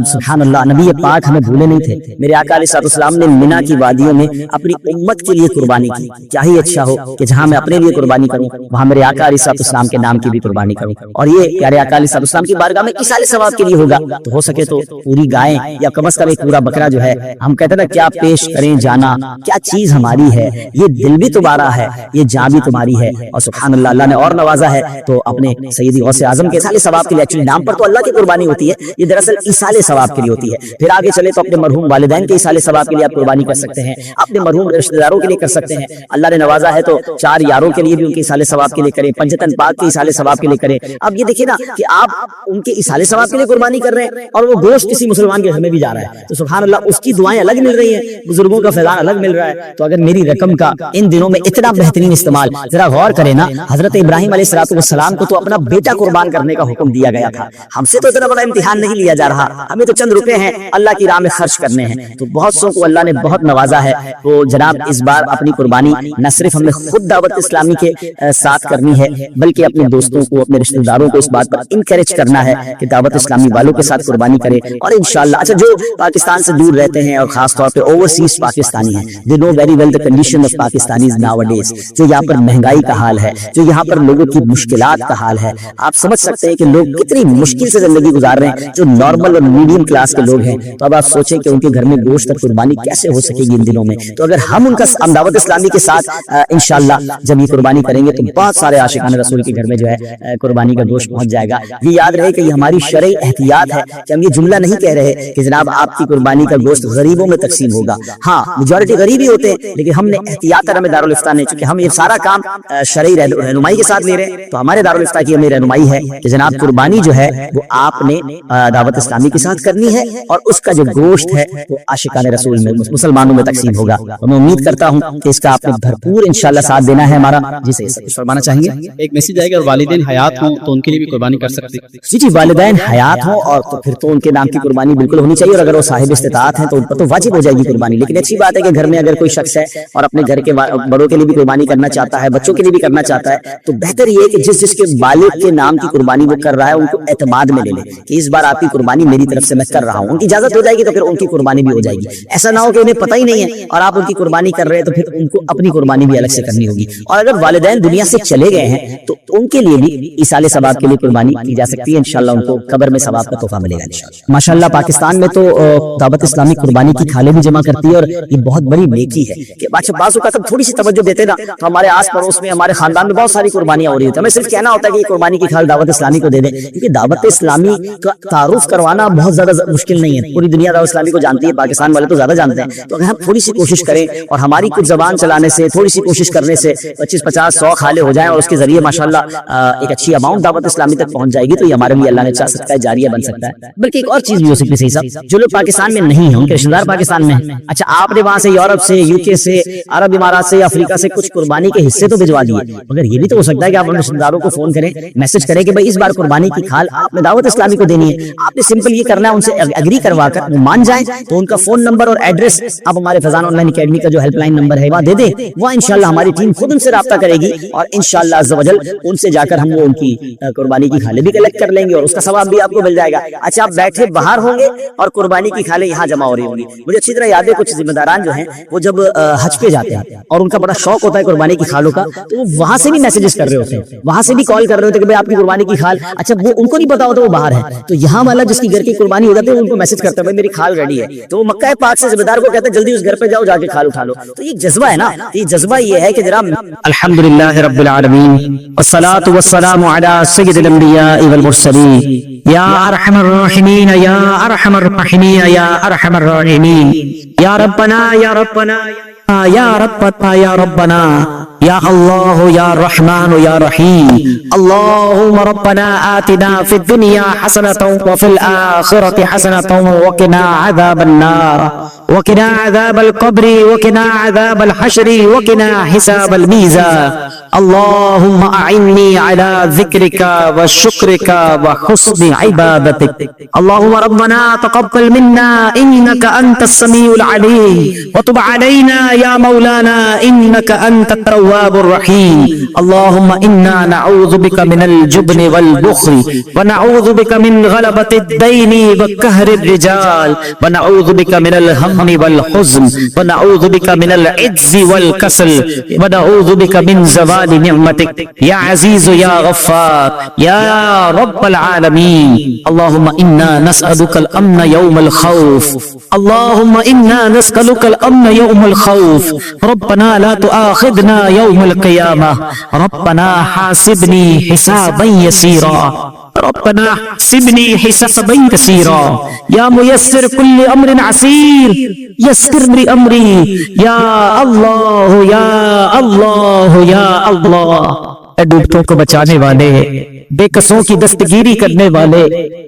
سبحان اللہ، نبی پاک ہمیں بھولے نہیں تھے، میرے آقا علیہ السلام نے مینا کی وادیوں میں اپنی امت کے لیے قربانی کی۔ کیا ہی اچھا ہو کہ جہاں میں اپنے لیے قربانی کروں، وہاں میرے آقا علیہ السلام کے نام کی بھی قربانی کروں، اور یہ پیارے آقا علیہ السلام کی بارگاہ میں ایصال ثواب کے لیے ہوگا۔ تو ہو سکے تو پوری گائیں یا کم از کم ایک پورا بکرا جو ہے، ہم کہتے ہیں نا کیا پیش کریں جانا، کیا چیز ہماری ہے، یہ دل بھی تمہارا ہے، یہ جان بھی تمہاری ہے، اور سبحان اللہ، اللہ نے اور نوازا ہے تو اپنے سیدی غوث اعظم کے ایصال ثواب کے لیے، ایکچولی نام پر تو اللہ کی قربانی ہوتی ہے، یہ دراصل ایصال ثواب کے لیے ہوتی ہے۔ پھر آگے چلے تو اپنے مرحوم والدین کے ایصال ثواب کے لیے آپ قربانی کر سکتے ہیں، اپنے مرحوم رشتہ داروں کے لیے کر سکتے ہیں، اللہ نے نوازا ہے تو 4 یاروں کے لیے بھی ان کے ایصال ثواب کے لیے کریں، پنجتن پاک کے ایصال ثواب کے لیے کریں۔ اب یہ دیکھیں نا، کہ آپ ان کے اصالے ثواب کے لیے قربانی کر رہے ہیں اور وہ گوشت کسی مسلمان کے گھر میں بھی جا رہا ہے، تو سبحان اللہ اس کی دعائیں الگ مل رہی ہیں، بزرگوں کا فیضان الگ مل رہا ہے۔ تو اگر میری رقم کا ان دنوں میں اتنا بہترین استعمال، ذرا غور کریں نا، حضرت ابراہیم علیہ السلام کو تو اپنا بیٹا قربان کرنے کا حکم دیا گیا تھا، ہم سے تو اتنا بڑا امتحان نہیں لیا جا رہا، ہمیں تو چند روپے ہیں اللہ کی راہ میں خرچ کرنے ہیں۔ تو بہت سو کو اللہ نے بہت نوازا ہے، تو جناب اس بار اپنی قربانی نہ صرف ہمیں خود دعوت اسلامی کے ساتھ کرنی ہے، بلکہ اپنے دوستوں کو، اپنے رشتہ داروں کو اس بات پر انکریج کرنا ہے کہ دعوت اسلامی والوں کے ساتھ قربانی کرے۔ اور انشاءاللہ اچھا جو پاکستان سے دور رہتے ہیں اور خاص طور پہ اوورسیز پاکستانی ہیں، they know very well the condition of Pakistanis nowadays، جو یہاں پر مہنگائی کا حال ہے، جو یہاں پر لوگوں کی مشکلات کا حال ہے، آپ سمجھ سکتے ہیں کہ لوگ کتنی مشکل سے زندگی گزار رہے ہیں، جو نارمل اور میڈیم کلاس کے لوگ ہیں۔ تو اب آپ سوچیں کہ ان کے گھر میں گوشت اور قربانی کیسے ہو سکے گی ان دنوں میں۔ تو اگر ہم ان کا دعوت اسلامی کے ساتھ انشاءاللہ جب یہ قربانی کریں گے تو بہت سارے عاشقان رسول کے گھر میں جو ہے قربانی کا گوشت پہنچ جائے گا۔ یہ یاد رہے کہ یہ ہماری شرعی احتیاط ہے کہ ہم یہ جملہ نہیں کہہ رہے کہ جناب آپ کی قربانی کا گوشت غریبوں میں تقسیم ہوگا، ہاں میجورٹی غریب ہی ہوتے ہیں، لیکن ہم نے احتیاط ہمیں دارالفتہ نے، چونکہ ہم یہ سارا کام شرعی رہنمائی کے ساتھ لے رہے ہیں، تو ہمارے دارالفتہ کی ہمیں رہنمائی ہے کہ جناب قربانی جو ہے وہ آپ نے دعوت اسلامی کے ساتھ کرنی ہے، اور اس کا جو گوشت ہے وہ عاشقان رسول میں، مسلمانوں میں تقسیم ہوگا۔ میں امید کرتا ہوں کہ اس کا آپ نے بھرپور انشاءاللہ ساتھ دینا ہے ہمارا۔ جی صحیح فرمانا چاہیں گے؟ ایک میسج آئے گا، والدین حیات ہوں تو ان کے لیے بھی قربانی کر سکتے ہیں؟ جی جی، والدین حیات ہوں اور تو پھر تو ان کے نام کی قربانی بالکل ہونی چاہیے، اور اگر وہ صاحب استطاعت ہیں تو ان پر تو واجب ہو جائے گی قربانی۔ لیکن اچھی بات ہے کہ گھر میں اگر کوئی شخص ہے اور اپنے گھر کے بڑوں کے لیے بھی قربانی کرنا چاہتا ہے، بچوں کے لیے بھی کرنا چاہتا ہے، تو بہتر یہ ہے کہ جس کے بالغ کے نام کی قربانی وہ کر رہا ہے ان کو اعتماد میں لے لے کہ اس بار آپ کی قربانی میری طرف سے میں کر رہا ہوں، ان کی اجازت ہو جائے گی تو پھر ان کی قربانی بھی ہو جائے گی۔ ایسا نہ ہو کہ انہیں پتہ ہی نہیں ہے اور آپ ان کی قربانی کر رہے ہیں تو پھر ان کو اپنی قربانی بھی الگ سے کرنی ہوگی۔ اور اگر والدین دنیا سے چلے گئے ہیں تو ان کے لیے بھی ایصال ثواب کے لیے قربانی کی جا سکتی ہے، انشاءاللہ ان کو قبر میں ثواب کا تحفہ ملے گا انشاءاللہ۔ ماشاءاللہ پاکستان میں تو دعوت اسلامی قربانی کی کھالیں بھی جمع کرتی ہے، اور یہ بہت بڑی نیکی ہے کہ بعض اوقات ہم تھوڑی سی توجہ دیتے نا تو ہمارے آس پڑوس میں، ہمارے خاندان میں بہت ساری قربانیاں ہو رہی ہوتی ہیں، ہمیں صرف کہنا ہوتا ہے کہ یہ قربانی کی کھال دعوت اسلامی کو دے دیں، کیونکہ دعوت اسلامی کا تعارف کروانا بہت زیادہ مشکل نہیں ہے، پوری دنیا دعوت اسلامی کو جانتی ہے، پاکستان والے تو زیادہ جانتے ہیں۔ تو اگر ہم تھوڑی سی کوشش کریں اور ہماری کچھ زبان چلانے سے، تھوڑی سی کوشش کرنے سے 25 50 100 کھالے ہو جائیں اور اس کے ذریعے ماشاءاللہ ایک اچھی اماؤنٹ دعوت اسلامی تک پہنچ جائے گی، تو یہ ہمارے لیے اللہ نے چاہ سکتا ہے جاریہ بن سکتا ہے۔ بلکہ ایک اور چیز بھی ہو سکتی ہے صحیح صاحب، جو لوگ پاکستان میں نہیں ہیں ان کے رشتہ دار پاکستان میں ہیں، اچھا آپ نے وہاں سے یورپ سے، یو کے سے، عرب امارات سے یا افریقہ سے کچھ قربانی کے حصے تو بھجوا دیے، مگر یہ بھی تو ہو سکتا ہے کہ آپ اپنے رشتہ داروں کو فون کریں، میسج کریں کہ بھائی اس بار قربانی کی کھال آپ نے دعوت اسلامی کو دینی ہے، آپ نے سمپل یہ کرنا ہے ان سے ایگری کروا کر وہ مان جائیں، تو ان کا فون نمبر اور ایڈریس آپ ہمارے فیضان آن لائن اکیڈمی کا جو ہیلپ لائن نمبر ہے وہاں دے دیں، وہ انشاءاللہ ہماری ٹیم خود ان سے رابطہ کرے گی اور انشاءاللہ عز و جل ان سے جا کر ہم وہ ان کی قربانی کی کھالیں بھی کلیکٹ کر لیں گے اور اس کا ثواب بھی آپ کو مل جائے گا۔ اچھا آپ بیٹھے باہر ہوں گے اور قربانی کی کھالیں یہاں جمع ہو رہی ہوں گی۔ مجھے اچھی طرح یاد ہے کچھ ذمہ داران جو ہیں وہ جب حج پہ جاتے ہیں اور ان کا بڑا شوق ہوتا ہے قربانی کی کھالوں کا، تو وہ وہاں سے بھی میسیجز کر رہے ہوتے ہیں، وہاں سے بھی کال کر رہے ہوتے ہیں کہ بھائی آپ کی قربانی کی کھال، اچھا وہ ان کو نہیں پتا ہوتا وہ باہر ہے، تو یہاں والا جس کی گھر کی قربانی ہو جاتی ہے ان کو میسج کرتا ہے بھائی میری کھال ریڈی ہے، تو وہ مکہ پاک سے ذمہ دار کو کہتا ہے جلدی اس گھر پہ جاؤ جا کے کھال اٹھا لو۔ تو یہ جذبہ ہے نا، یہ جذبہ یہ ہے کہ جناب الحمدللہ رب العالمین والصلاة والسلام علی سید الانبیاء والمرسلین یا ارحم الراحمین یا ارحم الراحمین یا ارحم الراحمین یا ربنا یا ربنا یا ربنا یا ربنا یا اللہ یا رحمان یا رحیم اللہم ربنا آتنا فی الدنیا حسنة وفی الآخرة حسنة وقنا عذاب النار وقنا عذاب القبر وقنا عذاب الحشر وقنا حساب الميزان اللهم أعني على ذكرك وشكرك وحسن عبادتك اللهم ربنا تقبل منا إنك أنت السميع العليم وتب علينا يا مولانا إنك أنت التواب الرحيم اللهم إنا نعوذ بك من الجبن والبخل ونعوذ بك من غلبة الدين وقهر الرجال ونعوذ بك من الهم والحزن ونعوذ بك من العجز والكسل ونعوذ بك من زوال نعمتك يا عزيز يا غفار يا رب العالمين اللهم إنا نسألك الأمن يوم الخوف اللهم إنا نسألك الأمن يوم الخوف ربنا لا تؤاخذنا يوم القيامة ربنا حاسبني حسابا يسيرا ربنا حاسبني حسابا يسيرا يا ميسر كل أمر عسير يسر لي أمري يا الله يا الله يا الله اے ڈوبتوں کو بچانے والے، بے کسوں کی دستگیری کرنے والے،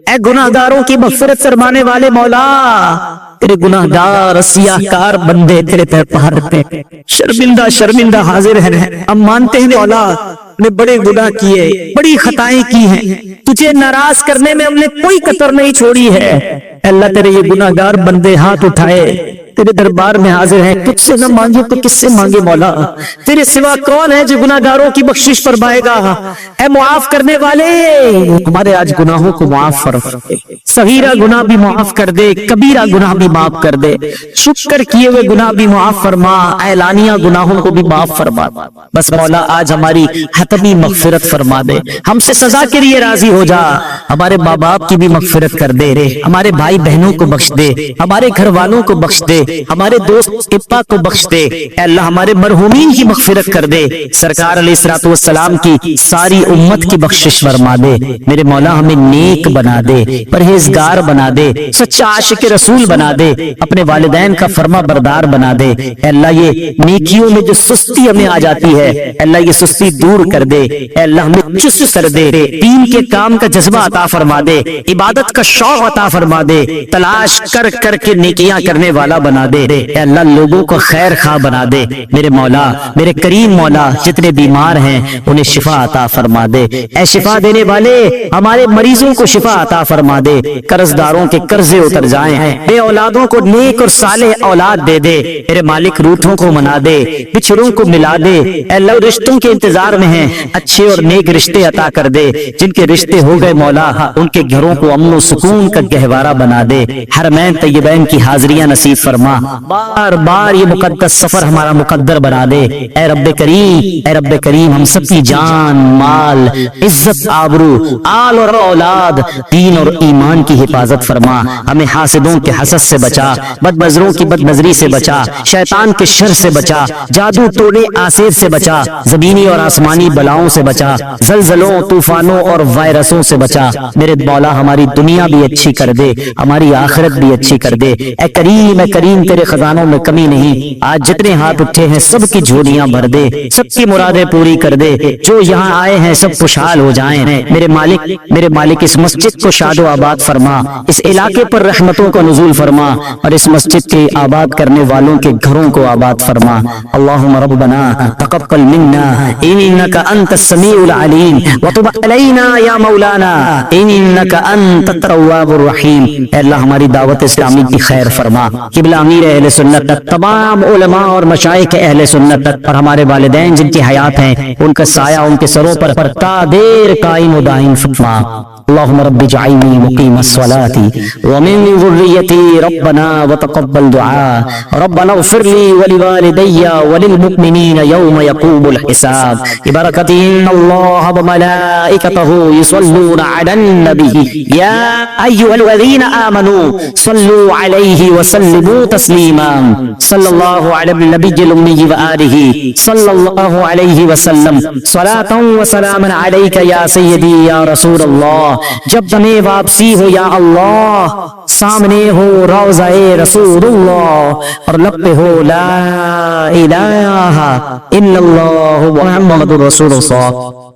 اے گناہگاروں کی مغفرت فرمانے والے مولا، تیرے گناہگار سیاہ کار بندے تیرے پیر پہاڑتے شرمندہ شرمندہ حاضر ہیں، ہم مانتے ہیں مولا نے بڑے گناہ کیے، بڑی خطائیں کی ہیں، تجھے ناراض کرنے میں ہم نے کوئی قطر نہیں چھوڑی ہے۔ اے اللہ تیرے یہ گناہگار بندے ہاتھ اٹھائے تیرے دربار میں حاضر ہیں، تجھ سے نہ مانگے تو کس سے مانگے مولا؟ تیرے سوا کون ہے جو گناہگاروں کی بخشش فرمائے گا؟ اے معاف کرنے والے، ہمارے آج گناہوں کو معاف فرما دے، صغیرہ گناہ بھی معاف کر دے، کبیرہ گناہ بھی معاف کر دے، شکر کیے ہوئے گناہ بھی معاف فرما، اعلانیہ گناہوں کو بھی معاف فرما۔ بس مولا آج ہماری حتمی مغفرت فرما دے، ہم سے سزا کے لیے راضی ہو جا، ہمارے ماں باپ کی بھی مغفرت کر دے، ہمارے بھائی بہنوں کو بخش دے، ہمارے گھر والوں کو بخش دے، ہمارے دوست ابا کو بخش دے، اے اللہ ہمارے مرحومین کی مغفرت کر دے، سرکار علیہ الصلوۃ والسلام کی ساری امت کی بخشش فرما دے، میرے مولا ہمیں نیک بنا دے، پرہیزگار بنا دے، سچا عاشق رسول بنا دے، اپنے والدین کا فرما بردار بنا دے، اے اللہ یہ نیکیوں میں جو سستی ہمیں آ جاتی ہے، اے اللہ یہ سستی دور کر دے، اے اللہ ہمیں چست کر دے، دین کے کام کا جذبہ عطا فرما دے، عبادت کا شوق عطا فرما دے، تلاش کر کر کے نیکیاں کرنے والا بنا دے، اے اللہ لوگوں کو خیر خواہ بنا دے، میرے مولا میرے کریم مولا جتنے بیمار ہیں انہیں شفا عطا فرما دے، اے شفا دینے والے ہمارے مریضوں کو شفا عطا فرما دے، قرض داروں کے قرضے اتر جائیں، بے اولادوں کو نیک اور صالح اولاد دے دے، میرے مالک روٹھوں کو منا دے، بچھڑوں کو ملا دے، اے اللہ رشتوں کے انتظار میں ہیں اچھے اور نیک رشتے عطا کر دے، جن کے رشتے ہو گئے مولا ان کے گھروں کو امن و سکون کا گہوارہ بنا دے، حرمین طیبین کی حاضریاں نصیب فرما، بار بار یہ مقدس سفر ہمارا مقدر بنا دے، اے رب کریم ہم سب کی جان مال عزت آبرو آل اور اولاد دین اور ایمان کی حفاظت فرما، ہمیں حاسدوں کے حسد سے بچا، بد نظروں کی بد نظری سے بچا، شیطان کے شر سے بچا، جادو ٹونے آسیر سے بچا، زمینی اور آسمانی بلاؤں سے بچا، زلزلوں طوفانوں اور وائرسوں سے بچا، میرے مولا ہماری دنیا بھی اچھی کر دے، ہماری آخرت بھی اچھی کر دے، اے کریم تیرے خزانوں میں کمی نہیں، آج جتنے ہاتھ اٹھے ہیں سب کی جھولیاں بھر دے، سب کی مرادیں پوری کر دے، جو یہاں آئے ہیں سب خوشحال ہو جائیں، میرے مالک اس مسجد کو شاد و آباد فرما، اس علاقے پر رحمتوں کا نزول فرما، اور اس مسجد کے آباد کرنے والوں کے گھروں کو آباد فرما، اللہم ربنا تقبل منا انک انت السمیع العلیم وتب علینا یا مولانا انک انت التواب الرحیم، اے اللہ ہماری دعوت اسلامی کی خیر فرما، قبلہ امیر اہل سنت، تمام علماء اور مشائخ اہل سنت اور ہمارے والدین جن کی حیات ہیں ان کا سایہ ان کے سروں پر تا دیر قائم و دائم فرما، اللهم رب اجعلني مقيم الصلاة ومن ذريتي ربنا وتقبل دعاء ربنا اغفر لي ولوالدي وللمؤمنين يوم يقوم الحساب ببركة إن الله وملائكته يصلون على النبي يا أيها الذين آمنوا صلوا عليه وسلموا تسليما صلى الله على النبي الأمي وآله صلى الله عليه وسلم صلاة وسلاما عليك يا سيدي يا رسول الله، جب دمیں واپسی ہو یا اللہ، سامنے ہو روضہ رسول اللہ اور لب پہ ہو لا الہ الا اللہ محمد رسول اللہ۔